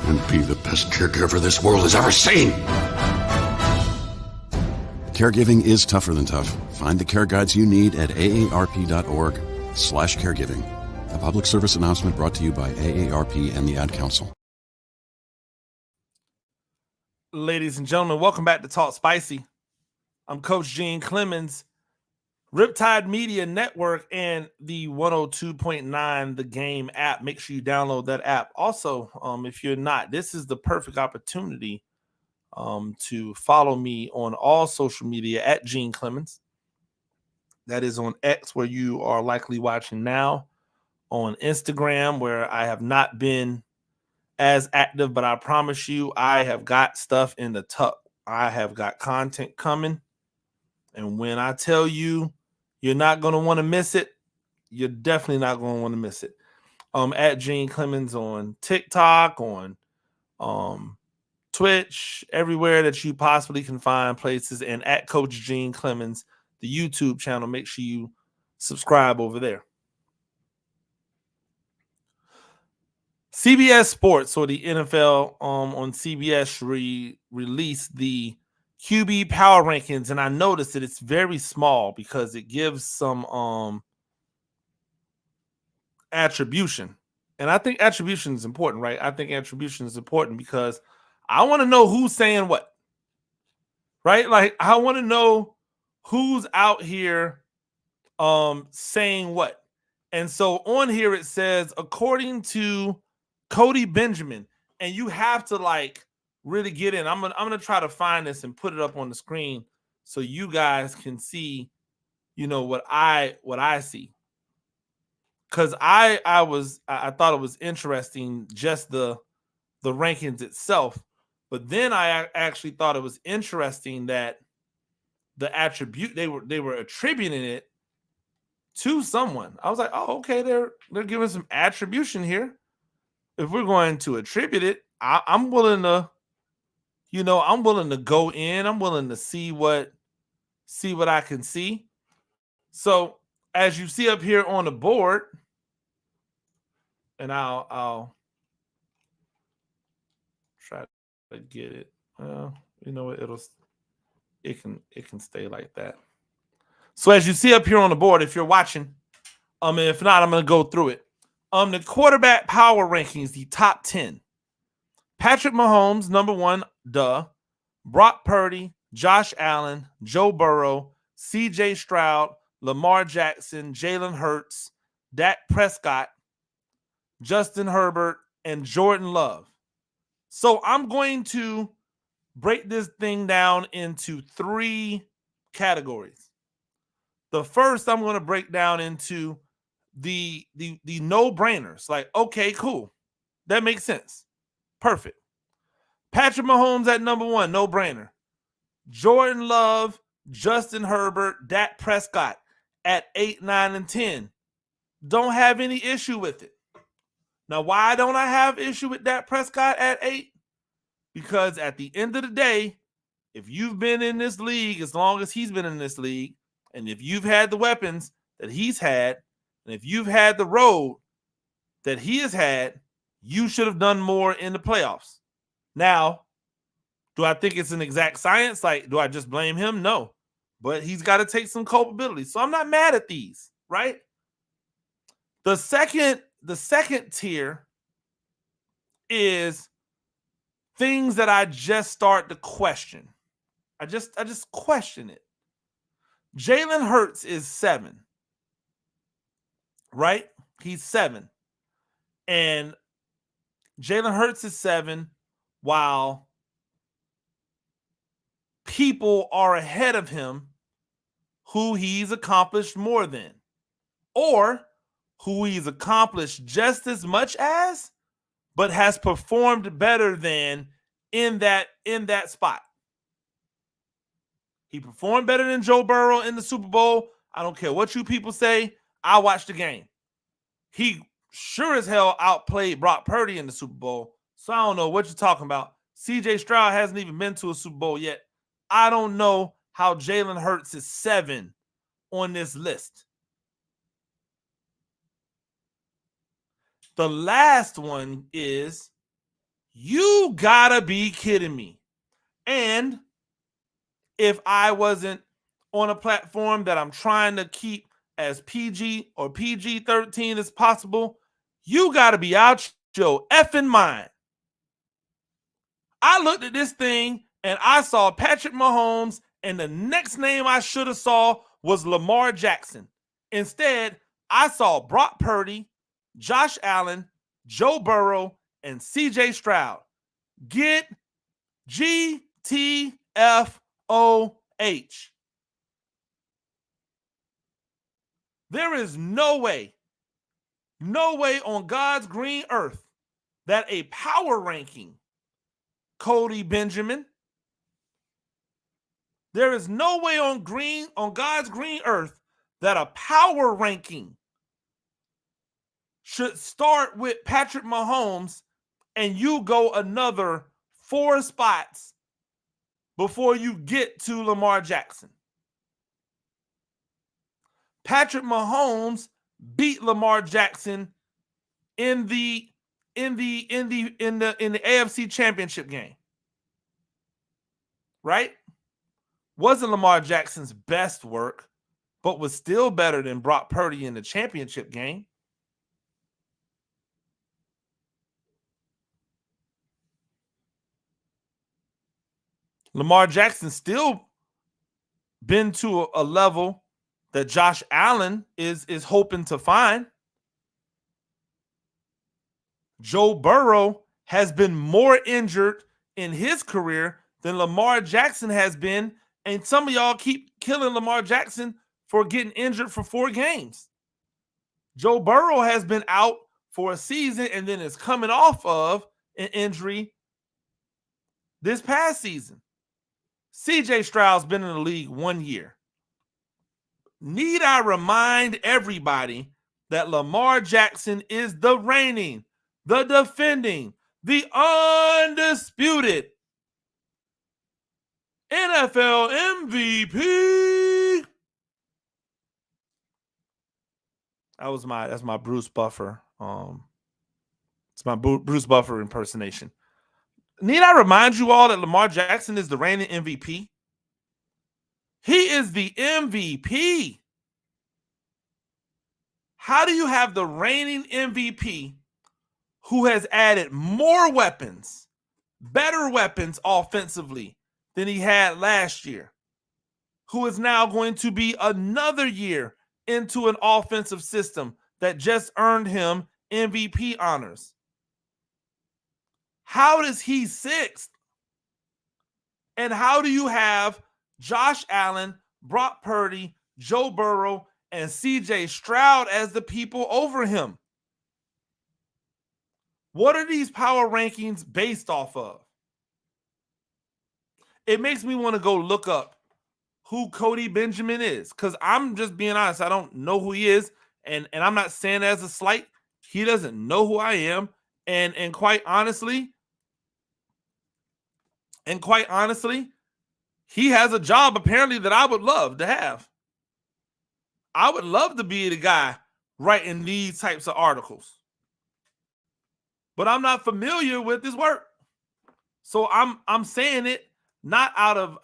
Speaker 13: and be the best caregiver this world has ever seen. Caregiving is tougher than tough. Find the care guides you need at aarp.org/caregiving. A public service announcement brought to you by AARP and the Ad Council.
Speaker 2: Ladies and gentlemen, welcome back to Talk Spicy. I'm Coach Gene Clemens, Riptide Media Network, and the 102.9 The Game app. Make sure you download that app. Also, if you're not, this is the perfect opportunity to follow me on all social media at Gene Clemens. That is on X, where you are likely watching now, on Instagram, where I have not been as active, but I promise you, I have got stuff in the tuck. I have got content coming. And when I tell you, you're not going to want to miss it, you're definitely not going to want to miss it. At Gene Clemens on TikTok, on Twitch, everywhere that you possibly can find places, and at Coach Gene Clemens, the YouTube channel. Make sure you subscribe over there. CBS Sports, or the NFL on CBS, released the QB power rankings, and I noticed that it's very small because it gives some attribution. And I think attribution is important, right? I think attribution is important because I want to know who's saying what, right? Like, I want to know who's out here saying what. And so on here it says, according to Cody Benjamin, and you have to like really get in. I'm gonna try to find this and put it up on the screen so you guys can see, you know, what I see. Because I thought it was interesting, just the rankings itself, but then I actually thought it was interesting that the attribute they were attributing it to someone. I was like, oh, okay, they're giving some attribution here. If we're going to attribute it, I'm willing to, I'm willing to go in. I'm willing to see what I can see. So as you see up here on the board, and I'll try to get it. You know what? It can stay like that. So as you see up here on the board, if you're watching, if not, I'm gonna go through it. The quarterback power rankings, the top 10. Patrick Mahomes, number 1, Brock Purdy, Josh Allen, Joe Burrow, CJ Stroud, Lamar Jackson, Jalen Hurts, Dak Prescott, Justin Herbert, and Jordan Love. So I'm going to break this thing down into 3 categories. The first I'm going to break down into the no-brainers. Like, okay, cool. That makes sense. Perfect. Patrick Mahomes at number 1, no-brainer. Jordan Love, Justin Herbert, Dak Prescott at 8, 9, and 10. Don't have any issue with it. Now, why don't I have issue with Dak Prescott at 8? Because at the end of the day, if you've been in this league as long as he's been in this league, and if you've had the weapons that he's had, and if you've had the road that he has had, you should have done more in the playoffs. Now, do I think it's an exact science? Like, do I just blame him? No. But he's got to take some culpability. So I'm not mad at these, right? The second tier is things that I just start to question. I just question it. Jalen Hurts is 7. Right? He's 7. And Jalen Hurts is 7, while people are ahead of him who he's accomplished more than, or who he's accomplished just as much as, but has performed better than in that spot. He performed better than Joe Burrow in the Super Bowl. I don't care what you people say. I watched the game. He sure as hell outplayed Brock Purdy in the Super Bowl. So I don't know what you're talking about. CJ Stroud hasn't even been to a Super Bowl yet. I don't know how Jalen Hurts is 7 on this list. The last one is, you gotta be kidding me. And if I wasn't on a platform that I'm trying to keep as PG or PG-13 as possible, you gotta be out your effing mind. I looked at this thing and I saw Patrick Mahomes, and the next name I should have saw was Lamar Jackson. Instead, I saw Brock Purdy, Josh Allen, Joe Burrow, and CJ Stroud. Get GTFOH. There is no way on God's green earth that a power ranking Cody Benjamin, there is no way on God's green earth that a power ranking should start with Patrick Mahomes and you go another 4 spots before you get to Lamar Jackson. Patrick Mahomes beat Lamar Jackson in the AFC Championship game. Right? Wasn't Lamar Jackson's best work, but was still better than Brock Purdy in the championship game. Lamar Jackson still been to a level that Josh Allen is hoping to find. Joe Burrow has been more injured in his career than Lamar Jackson has been, and some of y'all keep killing Lamar Jackson for getting injured for 4 games. Joe Burrow has been out for a season and then is coming off of an injury this past season. CJ Stroud's been in the league 1 year. Need I remind everybody that Lamar Jackson is the reigning, the defending, the undisputed NFL MVP? That's my Bruce Buffer. It's my Bruce Buffer impersonation. Need I remind you all that Lamar Jackson is the reigning MVP? He is the MVP. How do you have the reigning MVP who has added more weapons, better weapons offensively than he had last year, who is now going to be another year into an offensive system that just earned him MVP honors? How does he 6th? And how do you have Josh Allen, Brock Purdy, Joe Burrow, and CJ Stroud as the people over him? What are these power rankings based off of? It makes me want to go look up who Cody Benjamin is, because I'm just being honest. I don't know who he is, and I'm not saying that as a slight. He doesn't know who I am, and quite honestly, he has a job apparently that I would love to have. I would love to be the guy writing these types of articles, but I'm not familiar with his work, so I'm saying it not out of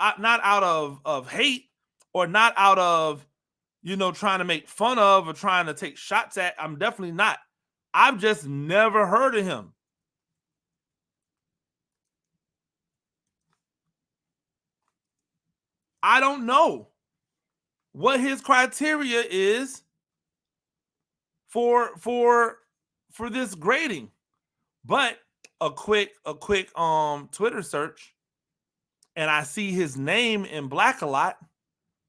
Speaker 2: hate, or not out of trying to make fun of or trying to take shots at. I'm definitely not. I've just never heard of him. I don't know what his criteria is for this grading, but a quick Twitter search and I see his name in black a lot,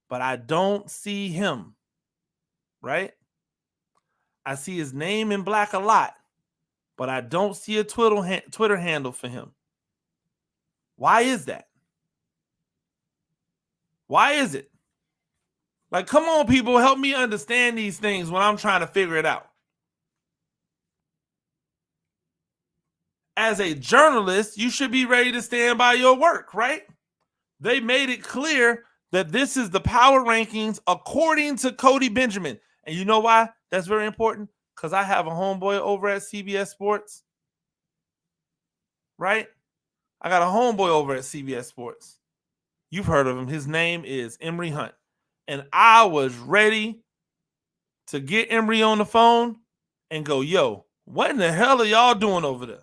Speaker 2: but I don't see him, right? I see his name in black a lot, but I don't see a Twitter handle for him. Why is that? Why is it? Like, come on, people, help me understand these things when I'm trying to figure it out. As a journalist, you should be ready to stand by your work, right? They made it clear that this is the power rankings according to Cody Benjamin. And you know why that's very important? Because I have a homeboy over at CBS Sports, right? I got a homeboy over at CBS Sports. You've heard of him. His name is Emory Hunt. And I was ready to get Emory on the phone and go, yo, what in the hell are y'all doing over there?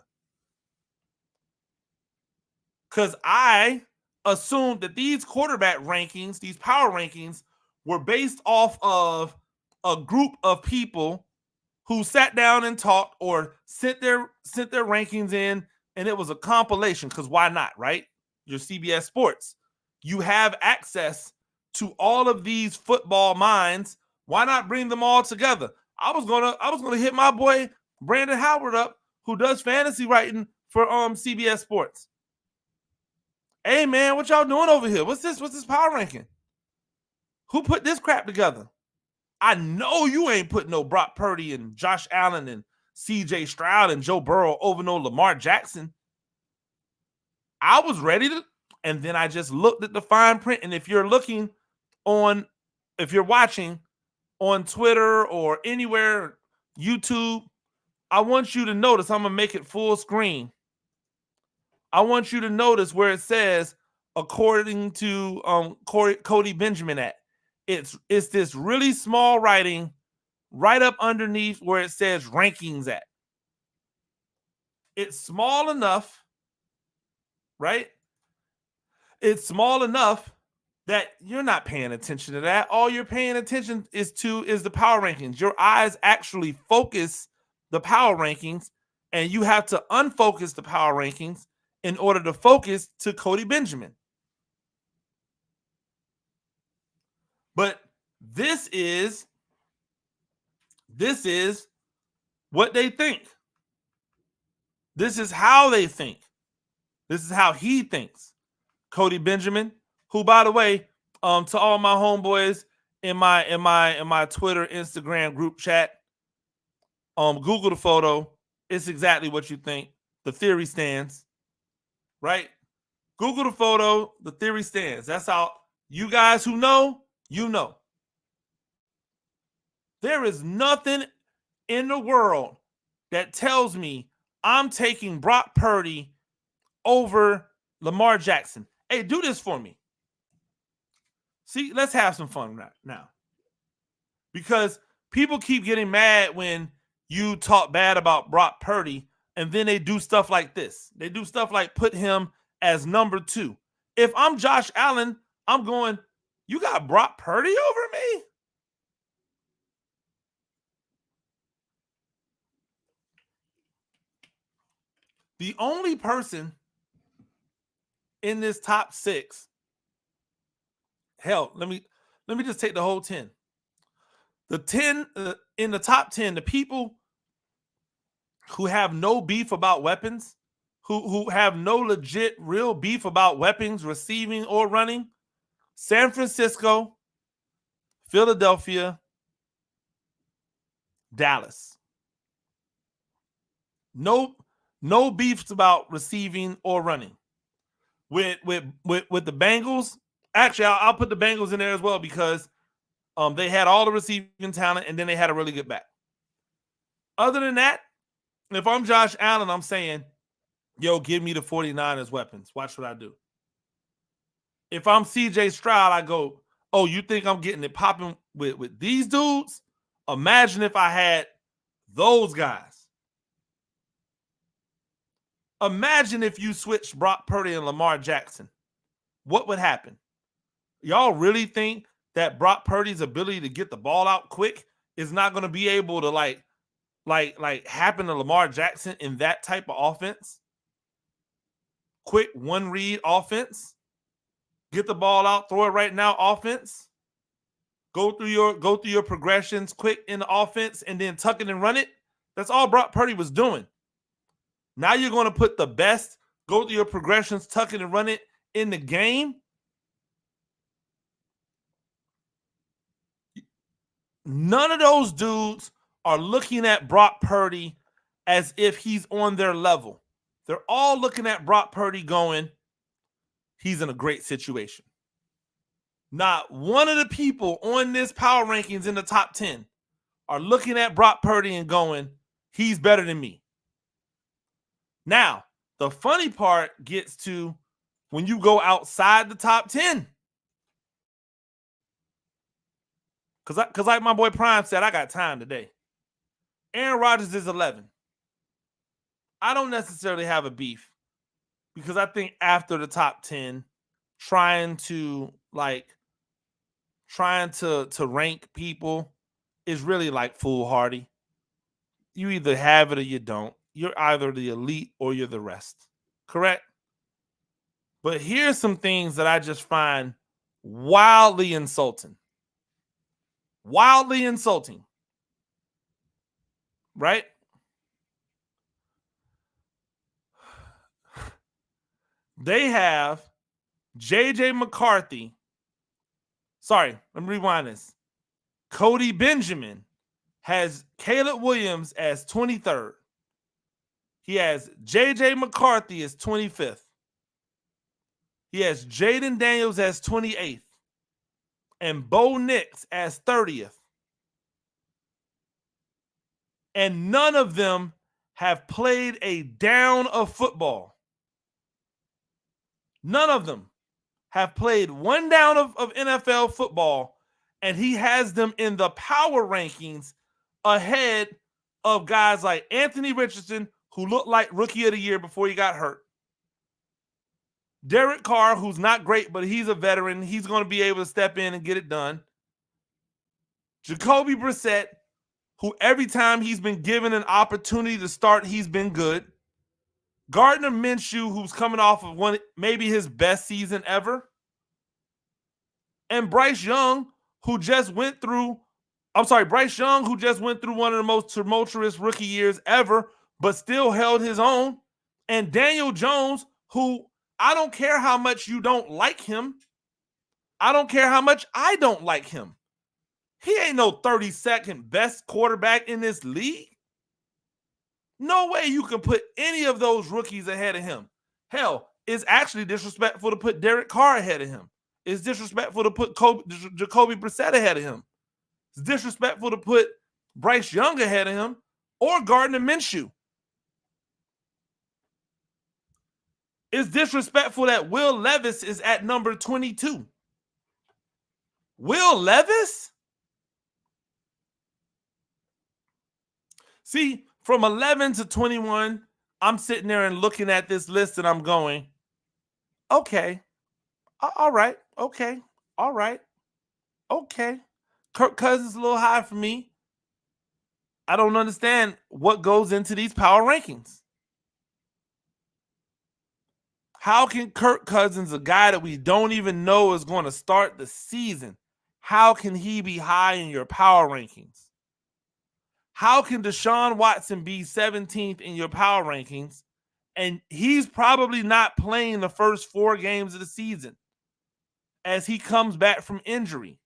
Speaker 2: Because I assumed that these quarterback rankings, these power rankings, were based off of a group of people who sat down and talked or sent their rankings in, and it was a compilation. Because why not, right? Your CBS Sports. You have access to all of these football minds. Why not bring them all together? I was gonna hit my boy Brandon Howard up, who does fantasy writing for CBS Sports. Hey man, what y'all doing over here? What's this power ranking? Who put this crap together? I know you ain't put no Brock Purdy and Josh Allen and CJ Stroud and Joe Burrow over no Lamar Jackson. I was ready to, and then I just looked at the fine print. And if you're watching on Twitter or anywhere, YouTube, I want you to notice, I'm gonna make it full screen. I want you to notice where it says, according to Cody Benjamin at. It's this really small writing right up underneath where it says rankings at. It's small enough, right? It's small enough that you're not paying attention to that. All you're paying attention is the power rankings. Your eyes actually focus the power rankings, and you have to unfocus the power rankings in order to focus to Cody Benjamin. But this is what they think. This is how they think. This is how he thinks. Cody Benjamin, who, by the way, to all my homeboys in my Twitter, Instagram group chat, Google the photo. It's exactly what you think. The theory stands, right? Google the photo. The theory stands. That's how you guys who know, you know. There is nothing in the world that tells me I'm taking Brock Purdy over Lamar Jackson. Hey, do this for me. See, let's have some fun now. Because people keep getting mad when you talk bad about Brock Purdy, and then they do stuff like this. They do stuff like put him as number 2. If I'm Josh Allen, I'm going, you got Brock Purdy over me? The only person in this top 6, hell, let me just take the whole 10. The 10 in the top 10, the people who have no beef about weapons, who have no legit real beef about weapons, receiving or running: San Francisco, Philadelphia, Dallas. No beefs about receiving or running. With the Bengals, actually, I'll put the Bengals in there as well because they had all the receiving talent and then they had a really good back. Other than that, if I'm Josh Allen, I'm saying, yo, give me the 49ers weapons. Watch what I do. If I'm CJ Stroud, I go, oh, you think I'm getting it popping with these dudes? Imagine if I had those guys. Imagine if you switched Brock Purdy and Lamar Jackson. What would happen? Y'all really think that Brock Purdy's ability to get the ball out quick is not going to be able to like happen to Lamar Jackson in that type of offense? Quick one-read offense? get the ball out, throw it right now, offense. Go through your progressions quick in the offense and then tuck it and run it. That's all Brock Purdy was doing. Now you're going to put the best, go through your progressions, tuck it and run it in the game. None of those dudes are looking at Brock Purdy as if he's on their level. They're all looking at Brock Purdy going, he's in a great situation. Not one of the people on this power rankings in the top 10 are looking at Brock Purdy and going, he's better than me. Now, the funny part gets to when you go outside the top 10. Because like my boy Prime said, I got time today. Aaron Rodgers is 11. I don't necessarily have a beef because I think after the top 10, trying to rank people is really like foolhardy. You either have it or you don't. You're either the elite or you're the rest. Correct? But here's some things that I just find wildly insulting. Wildly insulting. Right? They have J.J. McCarthy. Sorry, let me rewind this. Cody Benjamin has Caleb Williams as 23rd. He has J.J. McCarthy as 25th. He has Jaden Daniels as 28th. And Bo Nix as 30th. And none of them have played a down of football. None of them have played one down of NFL football, and he has them in the power rankings ahead of guys like Anthony Richardson, who looked like Rookie of the Year before he got hurt. Derek Carr, who's not great, but he's a veteran. He's going to be able to step in and get it done. Jacoby Brissett, who every time he's been given an opportunity to start, he's been good. Gardner Minshew, who's coming off of maybe his best season ever. And Bryce Young, who just went through one of the most tumultuous rookie years ever, but still held his own. And Daniel Jones, who I don't care how much you don't like him. I don't care how much I don't like him. He ain't no 32nd best quarterback in this league. No way you can put any of those rookies ahead of him. Hell, it's actually disrespectful to put Derek Carr ahead of him. It's disrespectful to put Jacoby Brissett ahead of him. It's disrespectful to put Bryce Young ahead of him or Gardner Minshew. It's disrespectful that Will Levis is at number 22. Will Levis? See, from 11 to 21, I'm sitting there and looking at this list and I'm going, okay, all right, okay, all right, okay. Kirk Cousins is a little high for me. I don't understand what goes into these power rankings. How can Kirk Cousins, a guy that we don't even know is going to start the season, how can he be high in your power rankings? How can Deshaun Watson be 17th in your power rankings and he's probably not playing the first 4 games of the season as he comes back from injury?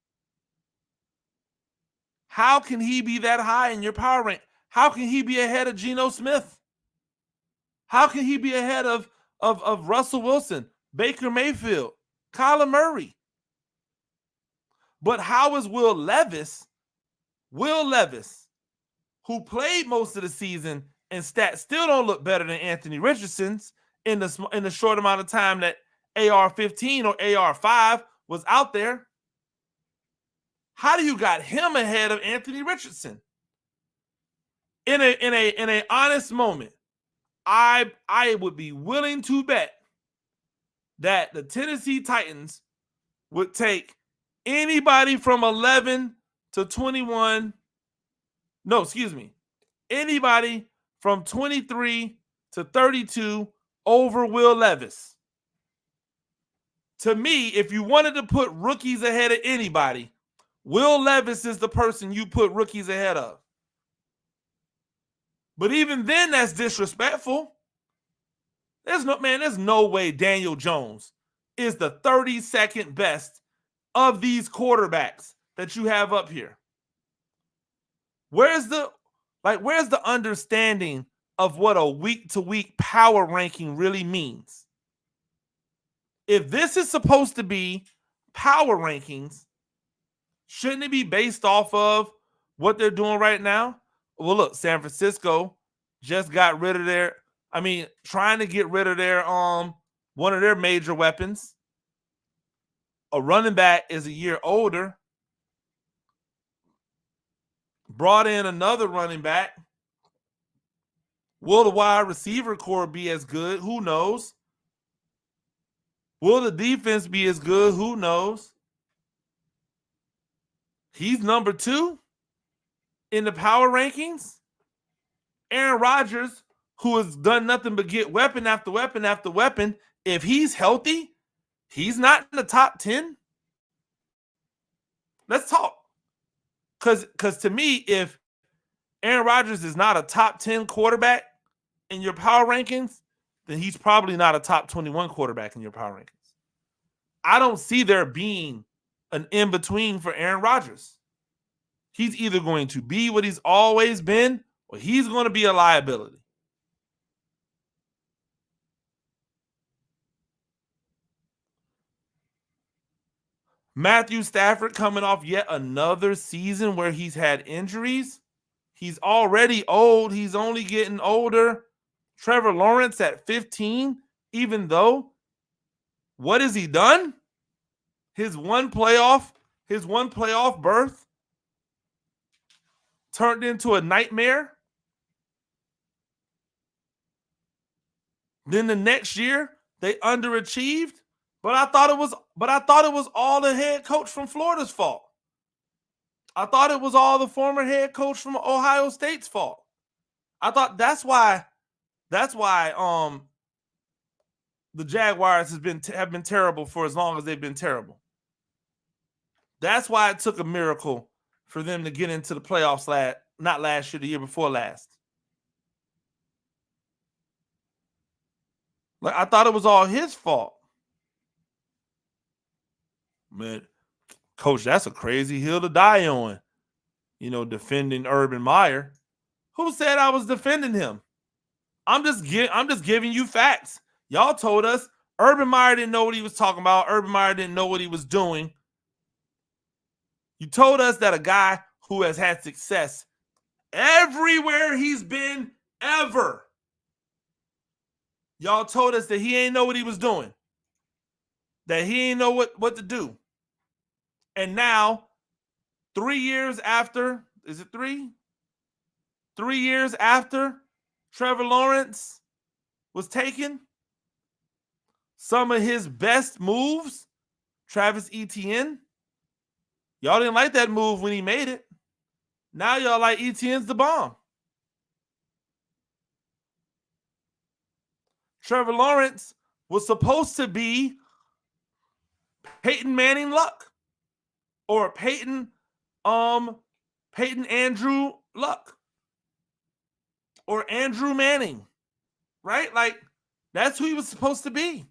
Speaker 2: How can he be that high in your power rank? How can he be ahead of Geno Smith? How can he be ahead of Russell Wilson, Baker Mayfield, Kyler Murray? But how is Will Levis, who played most of the season and stats still don't look better than Anthony Richardson's in the short amount of time that AR-15 or AR-5 was out there? How do you got him ahead of Anthony Richardson? In a honest moment, I would be willing to bet that the Tennessee Titans would take anybody from 11 to 21. No, excuse me. Anybody from 23 to 32 over Will Levis. To me, if you wanted to put rookies ahead of anybody, Will Levis is the person you put rookies ahead of. But even then, that's disrespectful. There's no way Daniel Jones is the 32nd best of these quarterbacks that you have up here. Where's the understanding of what a week-to-week power ranking really means? If this is supposed to be power rankings, shouldn't it be based off of what they're doing right now? Well, look, San Francisco just got rid of trying to get rid of their one of their major weapons. A running back is a year older. Brought in another running back. Will the wide receiver core be as good? Who knows? Will the defense be as good? Who knows? He's number 2 in the power rankings. Aaron Rodgers, who has done nothing but get weapon after weapon after weapon, if he's healthy, he's not in the top 10. Let's talk. Because to me, if Aaron Rodgers is not a top 10 quarterback in your power rankings, then he's probably not a top 21 quarterback in your power rankings. I don't see there being an in-between for Aaron Rodgers. He's either going to be what he's always been, or he's going to be a liability. Matthew Stafford coming off yet another season where he's had injuries. He's already old. He's only getting older. Trevor Lawrence at 15, even though, what has he done? His one playoff berth turned into a nightmare. Then the next year, they underachieved. But I thought it was all the head coach from Florida's fault. I thought it was all the former head coach from Ohio State's fault. I thought that's why the Jaguars have been terrible for as long as they've been terrible. That's why it took a miracle for them to get into the playoffs not last year, the year before last. Like, I thought it was all his fault. Man, coach, that's a crazy hill to die on. Defending Urban Meyer. Who said I was defending him? I'm just giving you facts. Y'all told us Urban Meyer didn't know what he was talking about. Urban Meyer didn't know what he was doing. You told us that a guy who has had success everywhere he's been ever. Y'all told us that he ain't know what he was doing. That he ain't know what to do. And now, 3 years after, is it 3? 3 years after Trevor Lawrence was taken, some of his best moves, Travis Etienne, y'all didn't like that move when he made it. Now y'all like Etienne's the bomb. Trevor Lawrence was supposed to be Peyton Manning Luck or Peyton Andrew Luck or Andrew Manning, right? Like, that's who he was supposed to be.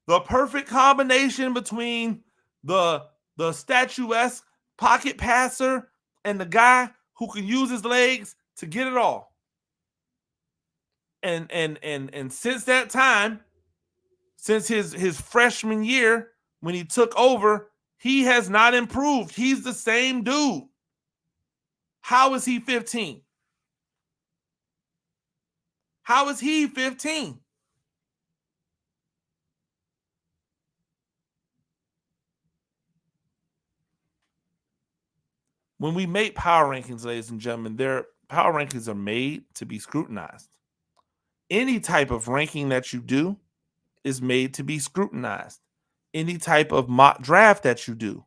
Speaker 2: The perfect combination between the statuesque pocket passer and the guy who can use his legs to get it all. And since that time, since his freshman year when he took over, he has not improved. He's the same dude. How is he 15? How is he 15? When we make power rankings, ladies and gentlemen, their power rankings are made to be scrutinized. Any type of ranking that you do is made to be scrutinized. Any type of mock draft that you do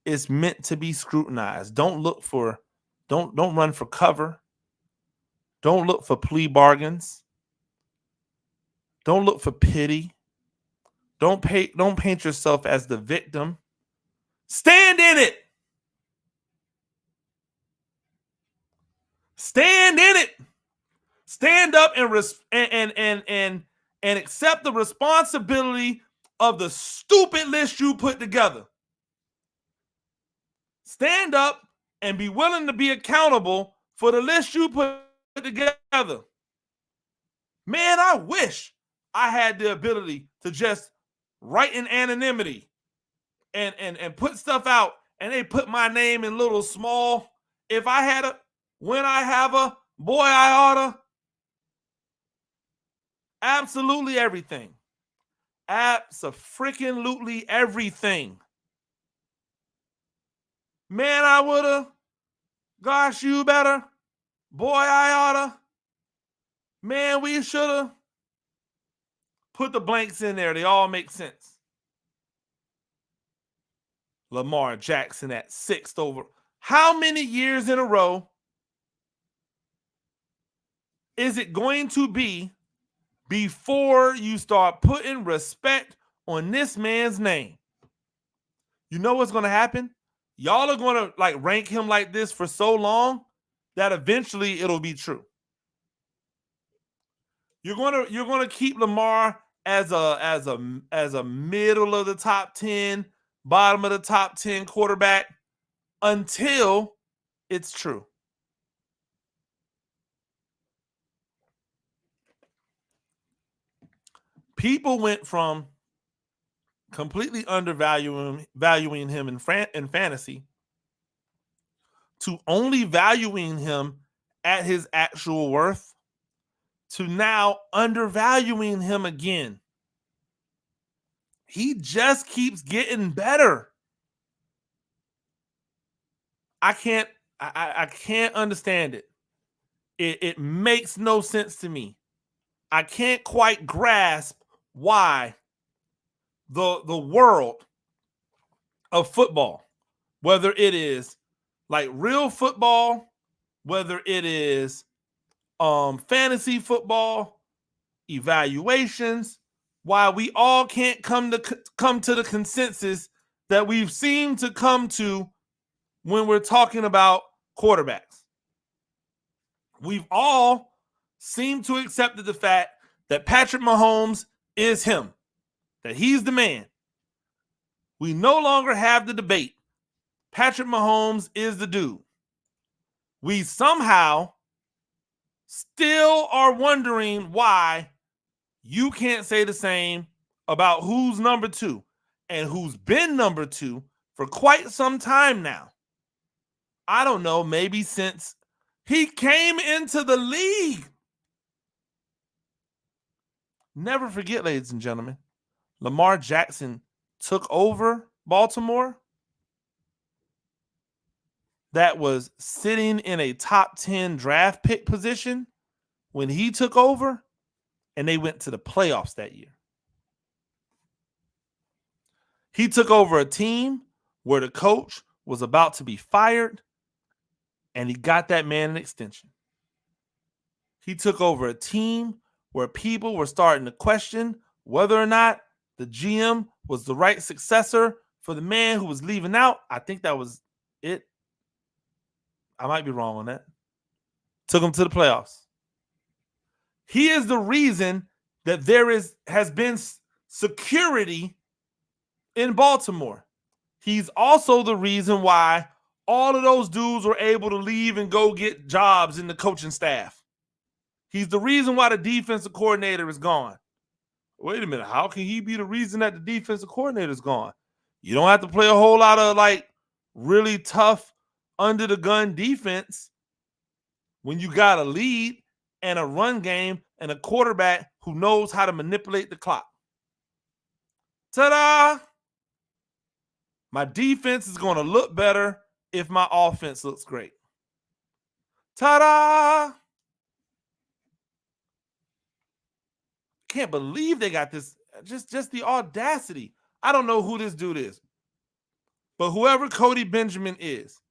Speaker 2: is meant to be scrutinized. Don't run for cover. Don't look for plea bargains. Don't look for pity. Don't paint yourself as the victim. Stand in it. Stand in it. Stand up and accept the responsibility of the stupid list you put together. Stand up and be willing to be accountable for the list you put together. Man, I wish I had the ability to just write in anonymity and put stuff out, and they put my name in little small. If I had a, when I have a, boy, I oughta. Absolutely everything. Abso-freaking-lutely everything. Man, I woulda. Gosh, you better. Boy, I oughta. Man, we shoulda. Put the blanks in there. They all make sense. Lamar Jackson at 6th over. How many years in a row is it going to be before you start putting respect on this man's name? You know what's going to happen? Y'all are going to like rank him like this for so long that eventually it'll be true. You're going to keep Lamar as a middle of the top 10, bottom of the top 10 quarterback until it's true. People went from completely valuing him in fantasy to only valuing him at his actual worth to now undervaluing him again. He just keeps getting better. I can't understand it. It makes no sense to me. I can't quite grasp why the world of football, whether it is like real football, whether it is fantasy football, evaluations, why we all can't come to the consensus that we've seemed to come to when we're talking about quarterbacks. We've all seemed to accept the fact that Patrick Mahomes is him, that he's the man. We no longer have the debate. Patrick Mahomes is the dude. We somehow still are wondering why you can't say the same about who's number 2 and who's been number 2 for quite some time now. I don't know, maybe since he came into the league. Never forget, ladies and gentlemen, Lamar Jackson took over Baltimore that was sitting in a top 10 draft pick position when he took over, and they went to the playoffs that year. He took over a team where the coach was about to be fired, and he got that man an extension. He took over a team where people were starting to question whether or not the GM was the right successor for the man who was leaving out. I think that was it. I might be wrong on that. Took him to the playoffs. He is the reason that has been security in Baltimore. He's also the reason why all of those dudes were able to leave and go get jobs in the coaching staff. He's the reason why the defensive coordinator is gone. Wait a minute. How can he be the reason that the defensive coordinator is gone? You don't have to play a whole lot of like really tough under the gun defense when you got a lead and a run game and a quarterback who knows how to manipulate the clock. Ta-da! My defense is going to look better if my offense looks great. Ta-da! Can't believe they got this. Just the audacity. I don't know who this dude is. But whoever Cody Benjamin is,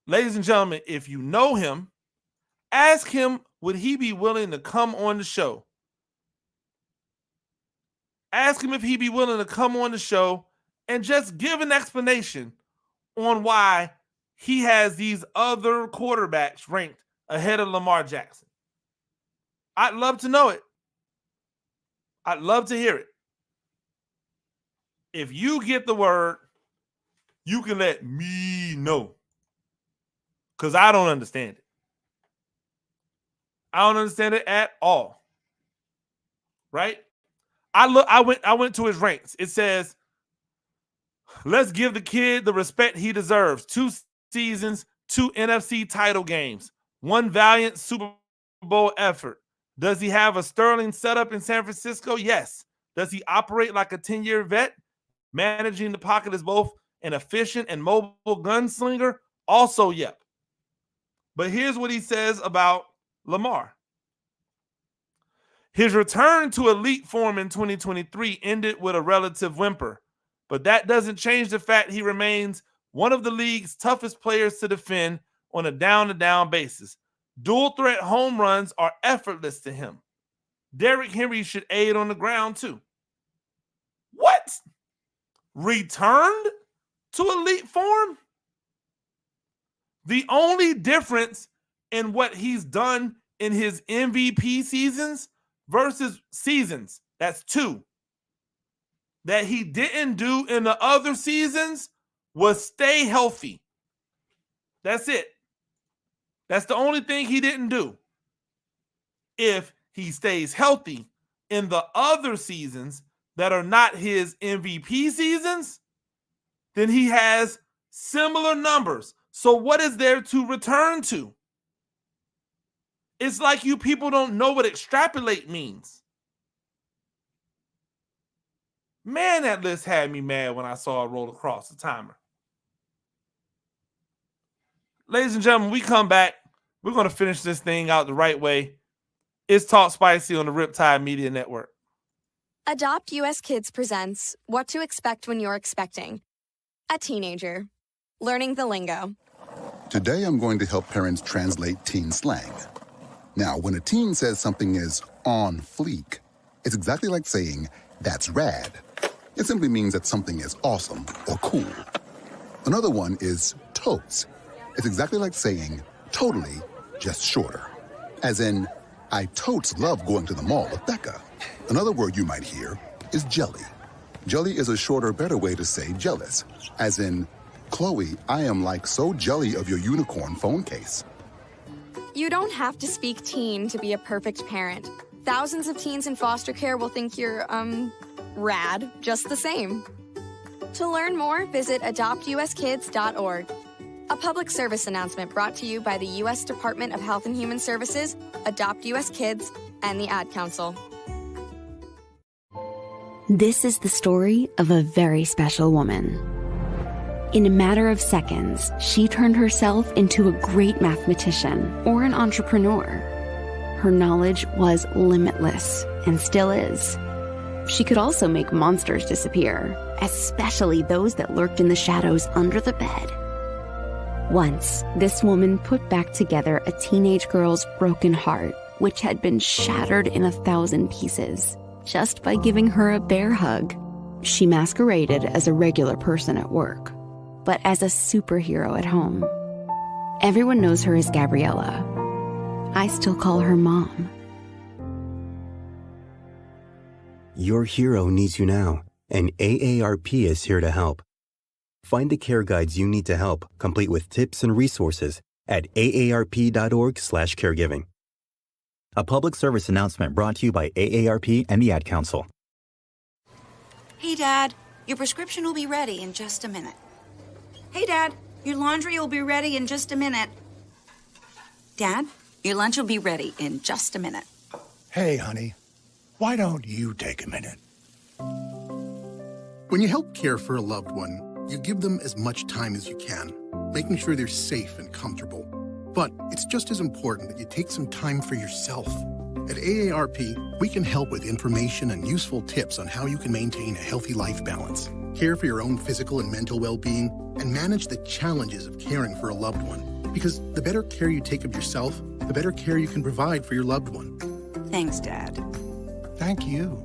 Speaker 2: ladies and gentlemen, if you know him, ask him, would he be willing to come on the show Ask him if he'd be willing to come on the show and just give an explanation on why he has these other quarterbacks ranked ahead of Lamar Jackson. I'd love to know it. I'd love to hear it. If you get the word, you can let me know. Because I don't understand it. I don't understand it at all. Right? I went to his ranks. It says, let's give the kid the respect he deserves. 2 seasons, 2 NFC title games, 1 valiant Super Bowl effort. Does he have a sterling setup in San Francisco? Yes. Does he operate like a 10-year vet? Managing the pocket as both an efficient and mobile gunslinger? Also, yep. But here's what he says about Lamar. His return to elite form in 2023 ended with a relative whimper, but that doesn't change the fact he remains one of the league's toughest players to defend on a down-to-down basis. Dual-threat home runs are effortless to him. Derrick Henry should aid on the ground too. What? Returned to elite form? The only difference in what he's done in his MVP seasons versus seasons, that's 2, that he didn't do in the other seasons was stay healthy. That's it. That's the only thing he didn't do. If he stays healthy in the other seasons that are not his MVP seasons, then he has similar numbers. So what is there to return to? It's like you people don't know what extrapolate means. Man, that list had me mad when I saw it roll across the timer. Ladies and gentlemen, we come back. We're going to finish this thing out the right way. It's Talk Spicy on the Riptide Media Network.
Speaker 14: Adopt US Kids presents What to Expect When You're Expecting. A teenager. Learning the lingo.
Speaker 15: Today I'm going to help parents translate teen slang. Now, when a teen says something is on fleek, it's exactly like saying, that's rad. It simply means that something is awesome or cool. Another one is totes. It's exactly like saying, totally, just shorter. As in, I totes love going to the mall with Becca. Another word you might hear is jelly. Jelly is a shorter, better way to say jealous. As in, Chloe, I am like so jelly of your unicorn phone case.
Speaker 14: You don't have to speak teen to be a perfect parent. Thousands of teens in foster care will think you're, rad just the same. To learn more, visit adoptuskids.org. A public service announcement brought to you by the U.S. Department of Health and Human Services, Adopt U.S. Kids, and the Ad Council.
Speaker 9: This is the story of a very special woman. In a matter of seconds, she turned herself into a great mathematician or an entrepreneur. Her knowledge was limitless and still is. She could also make monsters disappear, especially those that lurked in the shadows under the bed. Once, this woman put back together a teenage girl's broken heart, which had been shattered in 1,000 pieces, just by giving her a bear hug. She masqueraded as a regular person at work, but as a superhero at home. Everyone knows her as Gabriella. I still call her Mom.
Speaker 10: Your hero needs you now, and AARP is here to help. Find the care guides you need to help, complete with tips and resources at aarp.org/caregiving. A public service announcement brought to you by AARP and the Ad Council.
Speaker 16: Hey, Dad, your prescription will be ready in just a minute. Hey, Dad, your laundry will be ready in just a minute. Dad, your lunch will be ready in just a minute.
Speaker 17: Hey, honey, why don't you take a minute?
Speaker 18: When you help care for a loved one, you give them as much time as you can, making sure they're safe and comfortable. But it's just as important that you take some time for yourself. At AARP, we can help with information and useful tips on how you can maintain a healthy life balance, care for your own physical and mental well-being, and manage the challenges of caring for a loved one. Because the better care you take of yourself, the better care you can provide for your loved one.
Speaker 16: Thanks, Dad.
Speaker 17: Thank you.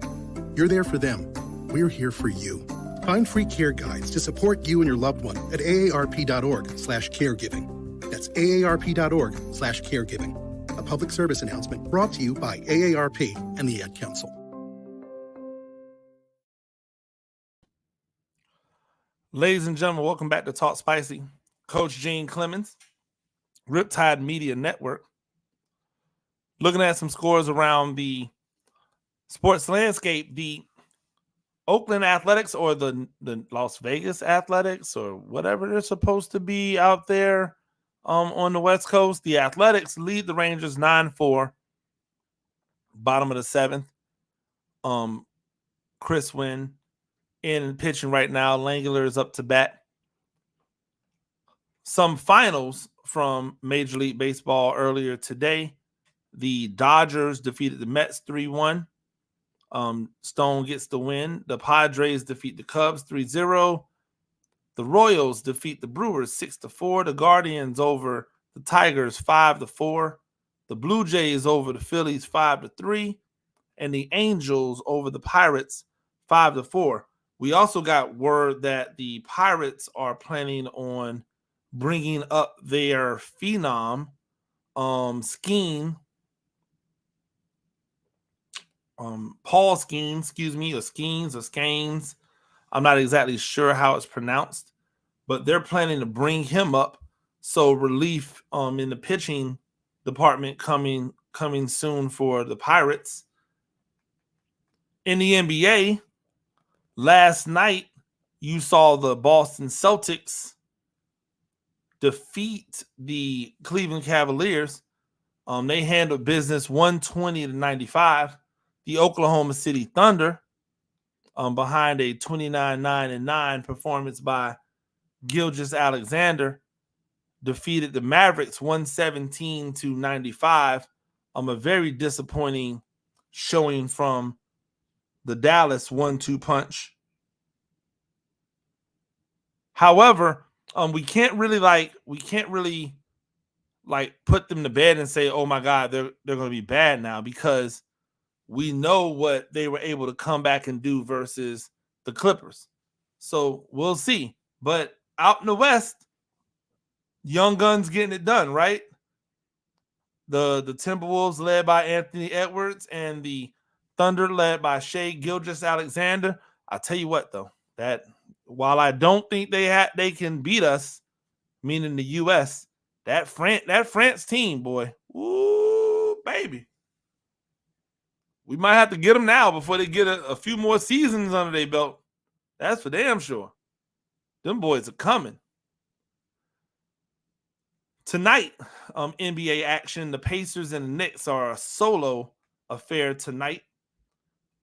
Speaker 18: You're there for them. We're here for you. Find free care guides to support you and your loved one at aarp.org/caregiving. That's aarp.org/caregiving. A public service announcement brought to you by AARP and the Ad Council.
Speaker 2: Ladies and gentlemen, welcome back to Talk Spicy. Coach Gene Clemens, Riptide Media Network. Looking at some scores around the sports landscape, the Oakland Athletics or the Las Vegas Athletics or whatever they're supposed to be out there on the West Coast. The Athletics lead the Rangers 9-4, bottom of the seventh. Chris Wynn in pitching right now. Langler is up to bat. Some finals from Major League Baseball earlier today. The Dodgers defeated the Mets 3-1. Stone gets the win. The Padres defeat the Cubs 3-0. The Royals defeat the Brewers 6-4. The Guardians over the Tigers 5-4. The Blue Jays over the Phillies 5-3. And the Angels over the Pirates 5-4. We also got word that the Pirates are planning on bringing up their phenom, Skeen, Paul Skeen, or Skeens. I'm not exactly sure how it's pronounced, but they're planning to bring him up. So relief in the pitching department coming soon for the Pirates. In the NBA, last night you saw the Boston Celtics defeat the Cleveland Cavaliers. They handled business 120-95. The Oklahoma City Thunder, behind a 29-9-9 performance by Gilgeous-Alexander, defeated the Mavericks 117-95. A very disappointing showing from the Dallas 1-2 punch. However, we can't really put them to bed and say, oh my God, they're going to be bad now, because we know what they were able to come back and do versus the Clippers. So we'll see. But out in the West, young guns getting it done, right? The Timberwolves led by Anthony Edwards and the Thunder led by Shai Gilgeous-Alexander. I'll tell you what, though, that while I don't think they can beat us, meaning the U.S., that France team, boy, ooh, baby. We might have to get them now before they get a few more seasons under their belt. That's for damn sure. Them boys are coming. Tonight, NBA action, the Pacers and the Knicks are a solo affair tonight.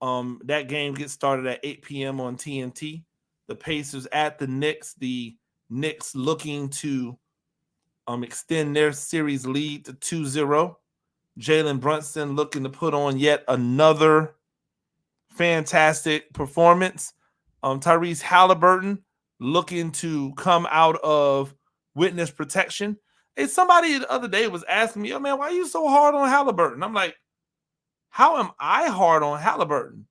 Speaker 2: That game gets started at 8 p.m. on TNT. The Pacers at the Knicks. The Knicks looking to extend their series lead to 2-0. Jalen Brunson looking to put on yet another fantastic performance. Tyrese Halliburton looking to come out of witness protection. Hey, somebody the other day was asking me, oh man, why are you so hard on Halliburton? I'm like, how am I hard on Halliburton?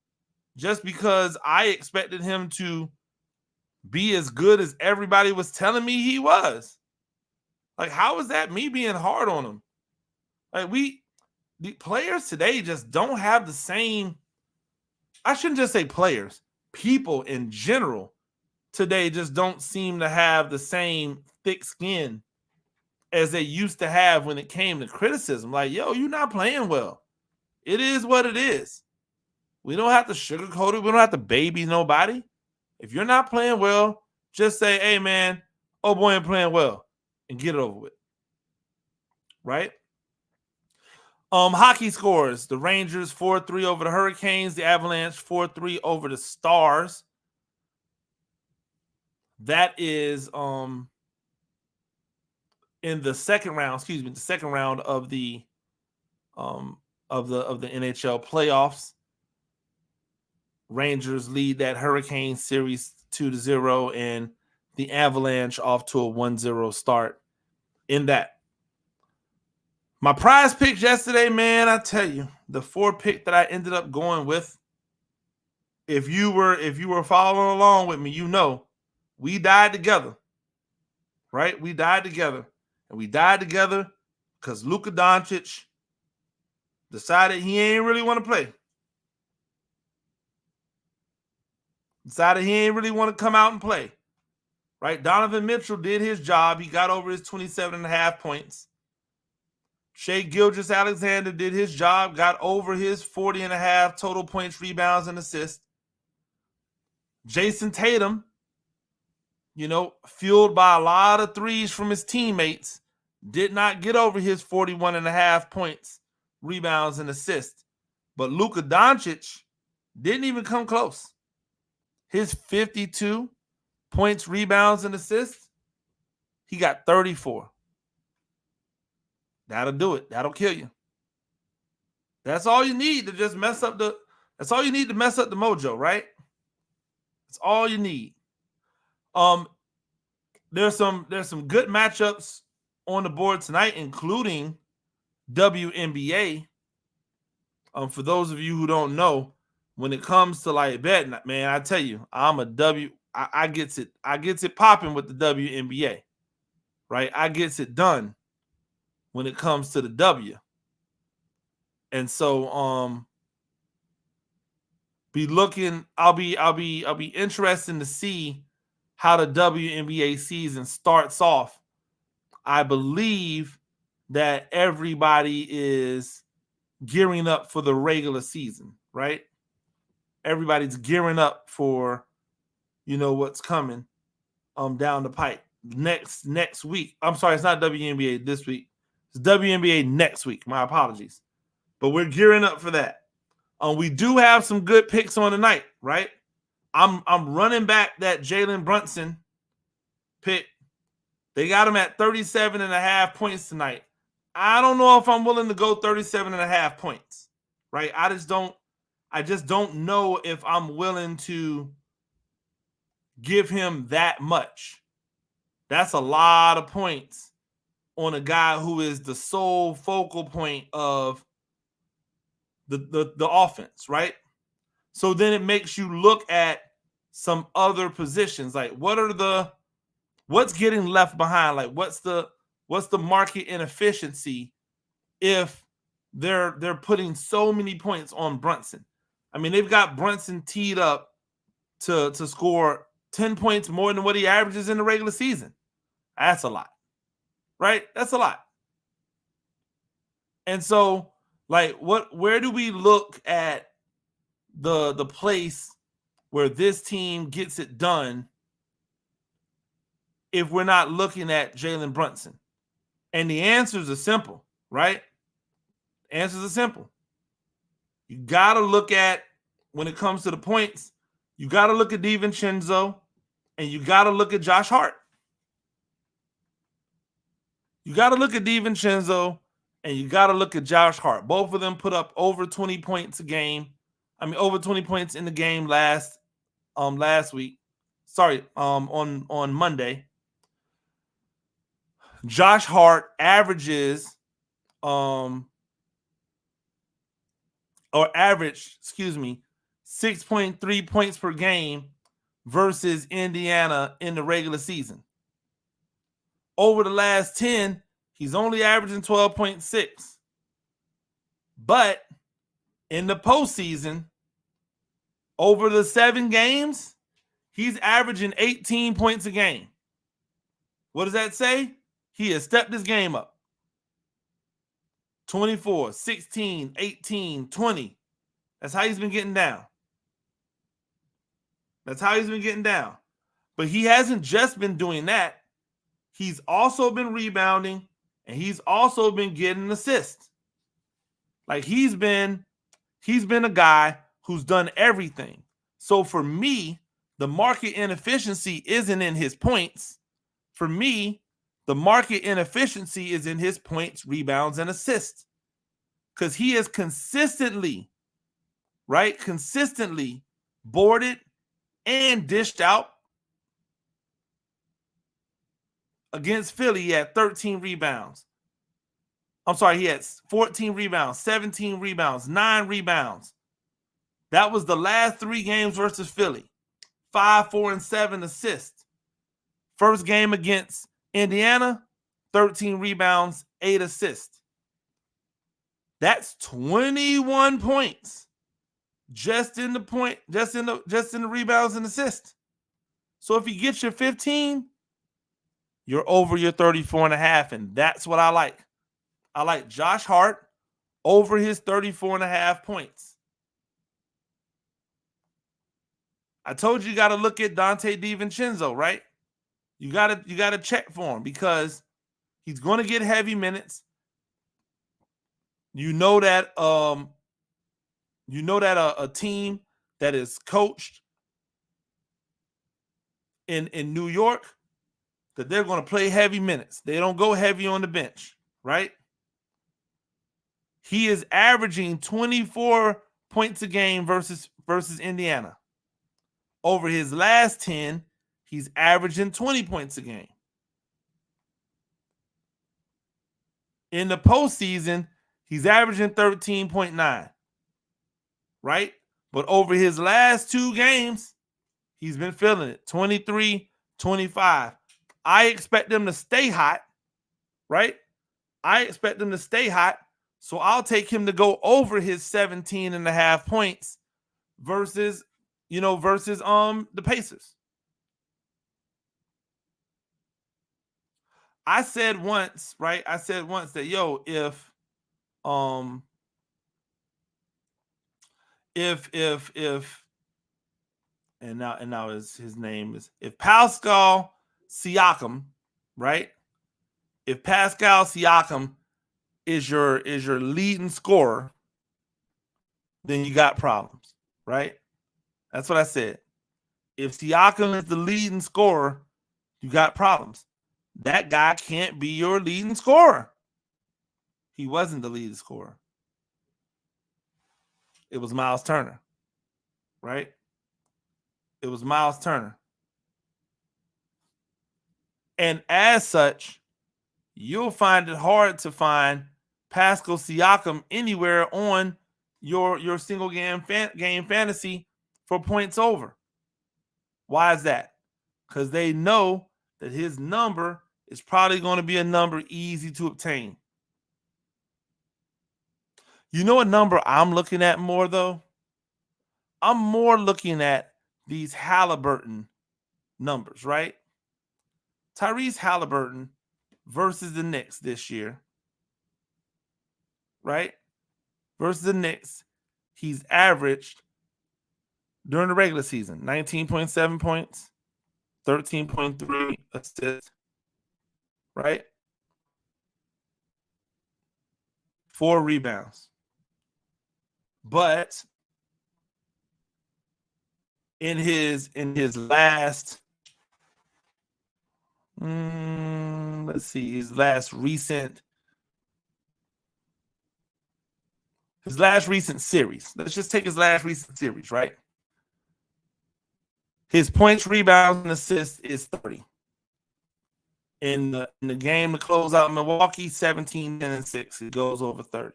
Speaker 2: Just because I expected him to be as good as everybody was telling me he was. Like, how is that me being hard on him? Like, the players today just don't have the same, I shouldn't just say players, people in general today just don't seem to have the same thick skin as they used to have when it came to criticism. Like, yo, you're not playing well. It is what it is. We don't have to sugarcoat it. We don't have to baby nobody. If you're not playing well, just say, hey, man, oh boy, I'm playing well, and get it over with. Right? Hockey scores. The Rangers 4-3 over the Hurricanes. The Avalanche 4-3 over the Stars. That is in the second round, of the NHL playoffs. Rangers lead that Hurricane series 2-0, and the Avalanche off to a 1-0 start in that. My prize picks yesterday, man, I tell you, the 4 pick that I ended up going with, if you were following along with me, you know we died together, right? We died together, and we died together because Luka Doncic decided he ain't really want to play. Decided he ain't really want to come out and play, right? Donovan Mitchell did his job. He got over his 27.5 points. Shai Gilgeous-Alexander did his job, got over his 40.5 total points, rebounds, and assists. Jason Tatum, fueled by a lot of threes from his teammates, did not get over his 41.5 points, rebounds, and assists. But Luka Doncic didn't even come close. His 52 points, rebounds, and assists, he got 34. That'll do it. That'll kill you. That's all you need to just mess up the mojo, right? That's all you need. There's some good matchups on the board tonight, including WNBA. For those of you who don't know, when it comes to like betting, man, I tell you, I gets it popping with the WNBA, right? I gets it done when it comes to the W. And so I'll be interested to see how the WNBA season starts off. I believe that everybody is gearing up for the regular season, right? Everybody's gearing up for what's coming down the pipe next week. I'm sorry, it's not WNBA this week. It's WNBA next week. My apologies. But we're gearing up for that. We do have some good picks on tonight, right? I'm running back that Jalen Brunson pick. They got him at 37.5 points tonight. I don't know if I'm willing to go 37.5 points, right? I just don't know if I'm willing to give him that much. That's a lot of points on a guy who is the sole focal point of the offense, right? So then it makes you look at some other positions, like what's getting left behind, like what's the market inefficiency if they're putting so many points on Brunson. I mean, they've got Brunson teed up to score 10 points more than what he averages in the regular season. That's a lot, right? That's a lot. And so, like, where do we look at the place where this team gets it done if we're not looking at Jalen Brunson? And the answers are simple, right? Answers are simple. You got to look at, when it comes to the points, you got to look at DiVincenzo and you got to look at Josh Hart. You got to look at DiVincenzo and you got to look at Josh Hart. Both of them put up over 20 points a game. I mean, over 20 points in the game last week. Sorry, on Monday. Josh Hart averages 6.3 points per game versus Indiana in the regular season. Over the last 10, he's only averaging 12.6. But in the postseason, over the 7 games, he's averaging 18 points a game. What does that say? He has stepped his game up. 24, 16, 18, 20. That's how he's been getting down. But he hasn't just been doing that. He's also been rebounding, and he's also been getting assists. Like, he's been a guy who's done everything. So for me, the market inefficiency isn't in his points. For me, the market inefficiency is in his points, rebounds, and assists. Because he has consistently boarded and dished out. Against Philly, he had 13 rebounds. I'm sorry, he had 14 rebounds, 17 rebounds, 9 rebounds. That was the last 3 games versus Philly. 5, 4, and 7 assists. First game against Indiana, 13 rebounds, 8 assists. That's 21 points just in the rebounds and assists. So if you get your 15, you're over your 34.5, and that's what I like. I like Josh Hart over his 34.5 points. I told you got to look at Dante DiVincenzo, right? You got to check for him because he's going to get heavy minutes. You know that a team that is coached in New York, that they're going to play heavy minutes. They don't go heavy on the bench, right? He is averaging 24 points a game versus Indiana. Over his last 10, he's averaging 20 points a game. In the postseason, he's averaging 13.9, right? But over his last 2 games, he's been feeling it, 23, 25. I expect them to stay hot, right? I expect them to stay hot, so I'll take him to go over his 17.5 points versus the Pacers. I said once that, yo, if and now his name is, if Pascal Siakam, right? If Pascal Siakam is your leading scorer, then you got problems, right? That's what I said. If Siakam is the leading scorer, you got problems. That guy can't be your leading scorer. He wasn't the leading scorer. It was Miles Turner, right? It was Miles Turner. And as such, you'll find it hard to find Pascal Siakam anywhere on your single game fantasy for points over. Why is that? Because they know that his number is probably going to be a number easy to obtain. You know what number I'm looking at more, though? I'm more looking at these Halliburton numbers, right? Tyrese Halliburton versus the Knicks this year, right? Versus the Knicks, he's averaged during the regular season 19.7 points, 13.3 assists, right? 4 rebounds. But in his last his last recent series. Let's just take his last recent series, right? His points, rebounds, and assists is 30. In the game to close out Milwaukee, 17, 10, and 6. It goes over 30.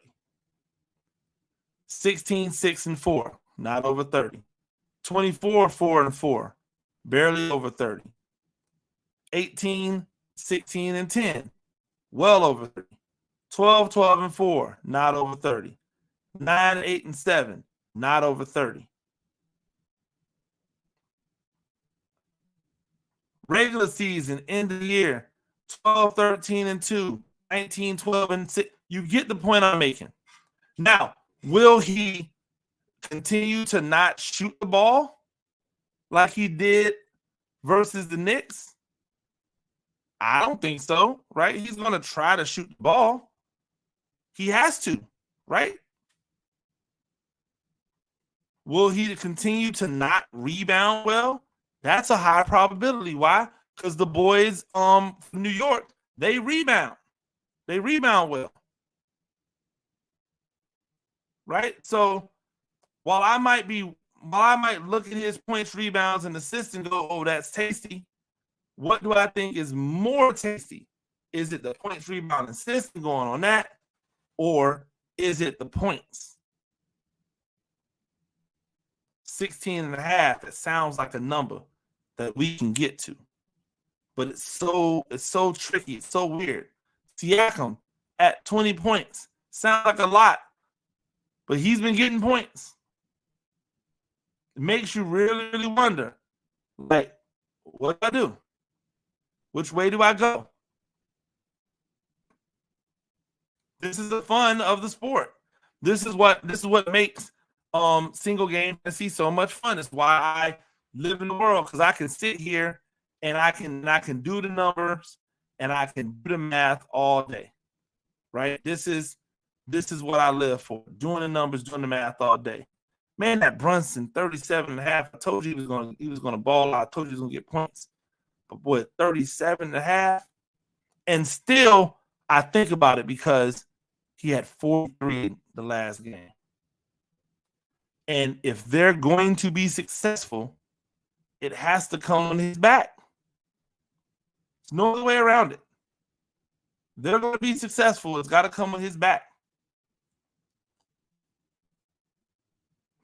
Speaker 2: 16, 6, and 4. Not over 30. 24, 4, and 4. Barely over 30. 18, 16, and 10. Well over 30. 12, 12, and 4. Not over 30. 9, 8, and 7. Not over 30. Regular season, end of the year, 12, 13, and 2. 19, 12, and 6. You get the point I'm making. Now, will he continue to not shoot the ball like he did versus the Knicks? I don't think so, right? He's going to try to shoot the ball. He has to, right? Will he continue to not rebound well? That's a high probability. Why? Because the boys from New York, they rebound. They rebound well. Right? So while I might look at his points, rebounds, and assists and go, oh, that's tasty. What do I think is more tasty? Is it the points, rebound, and assists going on that? Or is it the points? 16 and a half, it sounds like a number that we can get to. But it's so tricky. It's so weird. Siakam at 20 points. Sounds like a lot, but he's been getting points. It makes you really, really wonder, like, what do I do? Which way do I go? This is the fun of the sport. This is what makes single game fantasy so much fun. It's why I live in the world, because I can sit here and I can do the numbers and I can do the math all day. Right? This is what I live for. Doing the numbers, doing the math all day. Man, that Brunson 37 and a half. I told you he was gonna ball out. I told you he was gonna get points. But boy, 37 and a half. And still I think about it because he had 43 the last game. And if they're going to be successful, it has to come on his back. There's no other way around it. They're going to be successful. It's got to come on his back.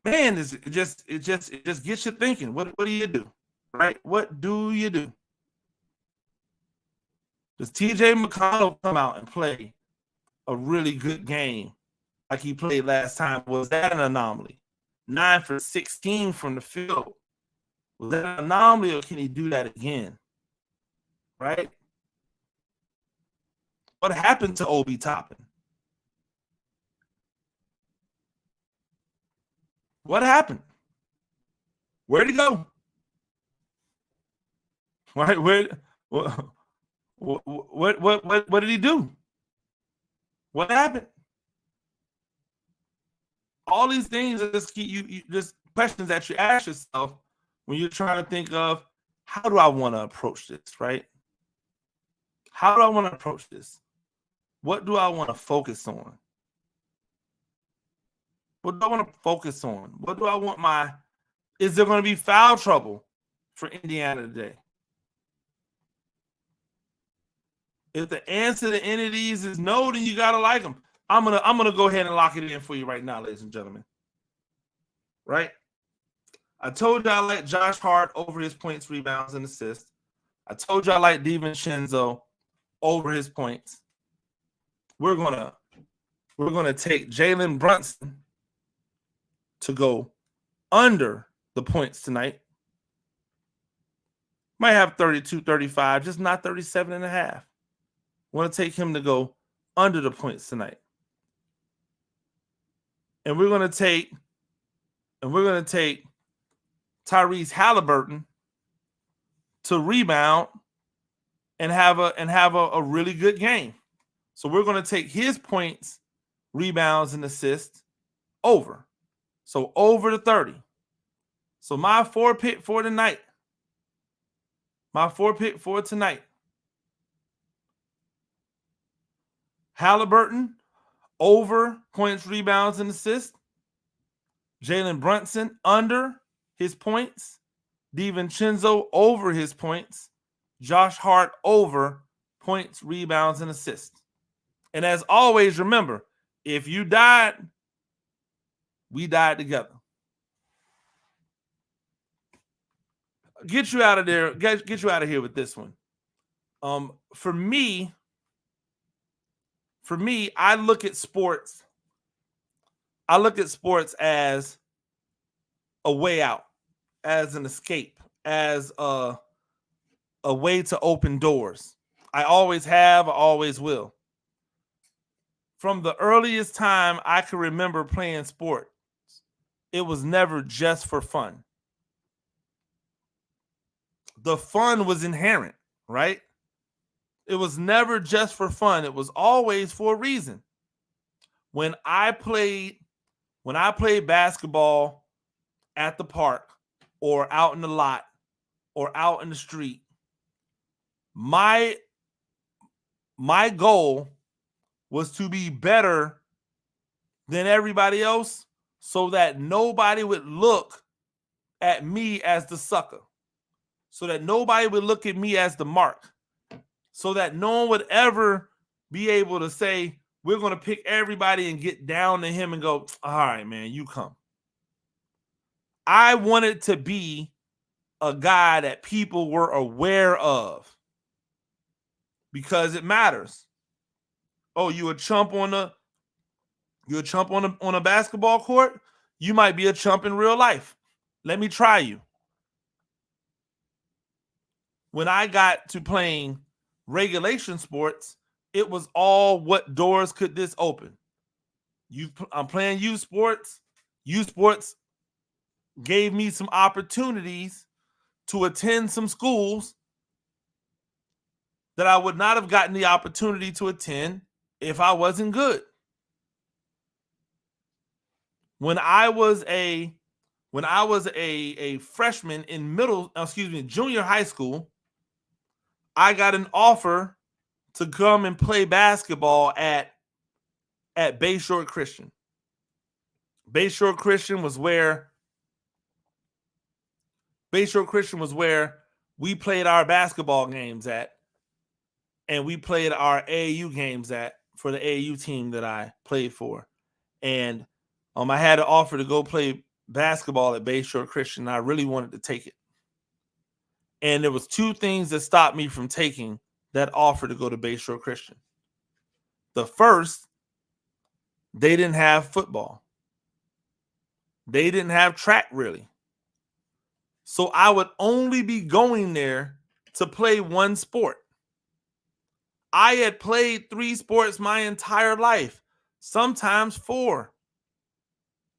Speaker 2: Man, it just gets you thinking. What do you do? Right? What do you do? Does TJ McConnell come out and play a really good game like he played last time? Was that an anomaly? 9 for 16 from the field. Was that an anomaly, or can he do that again? Right? What happened to Obi Toppin? What happened? Where'd he go? Right? What did he do? What happened? All these things are just you just questions that you ask yourself when you're trying to think of, how do I want to approach this, right? How do I want to approach this? What do I want to focus on? What do I want to focus on? What do I want is there going to be foul trouble for Indiana today? If the answer to any of these is no, then you gotta like them. I'm gonna go ahead and lock it in for you right now, ladies and gentlemen. Right? I told you I like Josh Hart over his points, rebounds, and assists. I told you I like DiVincenzo over his points. We're gonna take Jalen Brunson to go under the points tonight. Might have 32, 35, just not 37 and a half. Want to take him to go under the points tonight. And we're going to take Tyrese Halliburton to rebound and have a really good game. So we're going to take his points, rebounds, and assists over. So over the 30. So my 4 pick for tonight. Halliburton over points, rebounds, and assists. Jalen Brunson under his points. DiVincenzo over his points. Josh Hart over points, rebounds, and assists. And as always, remember, if you died, we died together. Get you out of there. Get you out of here with this one. For me, I look at sports. As a way out, as an escape, as a way to open doors. I always have, I always will. From the earliest time I can remember playing sports, it was never just for fun. The fun was inherent, right? It was never just for fun. It was always for a reason. When I played basketball at the park or out in the lot or out in the street, my goal was to be better than everybody else so that nobody would look at me as the sucker, so that nobody would look at me as the mark, so that no one would ever be able to say, we're going to pick everybody and get down to him and go, all right, man, you come. I wanted to be a guy that people were aware of because it matters. Oh, you a chump on a basketball court? You might be a chump in real life. Let me try you. When I got to playing regulation sports, it was all what doors could this open. I'm playing youth sports. Youth sports gave me some opportunities to attend some schools that I would not have gotten the opportunity to attend if I wasn't good. When I was a freshman in junior high school, I got an offer to come and play basketball at Bayshore Christian. Bayshore Christian was where we played our basketball games at, and we played our AAU games at for the AAU team that I played for. And I had an offer to go play basketball at Bayshore Christian. I really wanted to take it. And there was two things that stopped me from taking that offer to go to Bayshore Christian. The first, they didn't have football. They didn't have track, really. So I would only be going there to play one sport. I had played 3 sports my entire life, sometimes 4.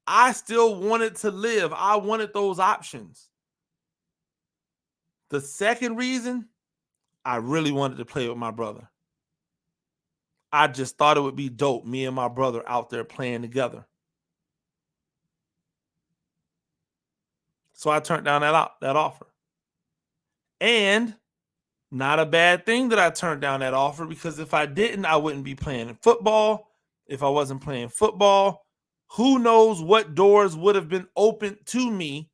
Speaker 2: I still wanted to live. I wanted those options. The second reason, I really wanted to play with my brother. I just thought it would be dope, me and my brother out there playing together. So I turned down that offer. And not a bad thing that I turned down that offer, because if I didn't, I wouldn't be playing football. If I wasn't playing football, who knows what doors would have been open to me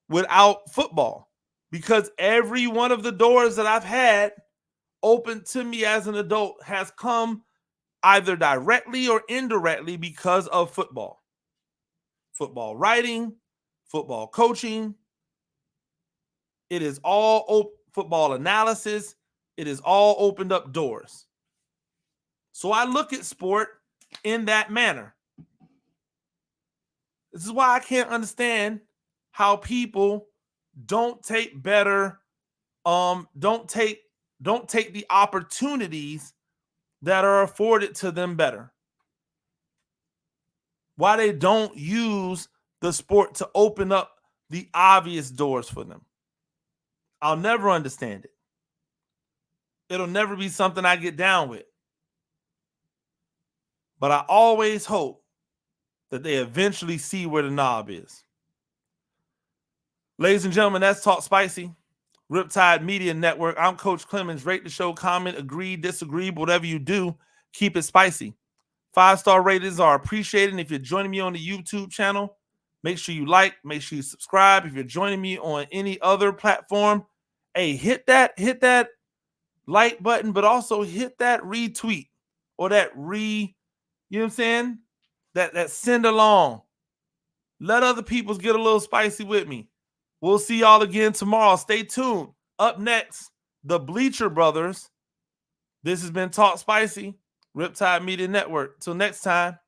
Speaker 2: without football? Because every one of the doors that I've had open to me as an adult has come either directly or indirectly because of football. Football writing, football coaching. It is all football analysis. It is all opened up doors. So I look at sport in that manner. This is why I can't understand how people don't take better, don't take the opportunities that are afforded to them better. Why they don't use the sport to open up the obvious doors for them. I'll never understand it. It'll never be something I get down with. But I always hope that they eventually see where the knob is. Ladies and gentlemen, that's Talk Spicy, Riptide Media Network. I'm Coach Clemens. Rate the show, comment, agree, disagree, whatever you do, keep it spicy. 5-star ratings are appreciated. And if you're joining me on the YouTube channel, make sure you like, make sure you subscribe. If you're joining me on any other platform, hey, hit that like button, but also hit that retweet or that you know what I'm saying? That send along. Let other peoples get a little spicy with me. We'll see y'all again tomorrow. Stay tuned. Up next, the Bleacher Brothers. This has been Talk Spicy, Riptide Media Network. Till next time.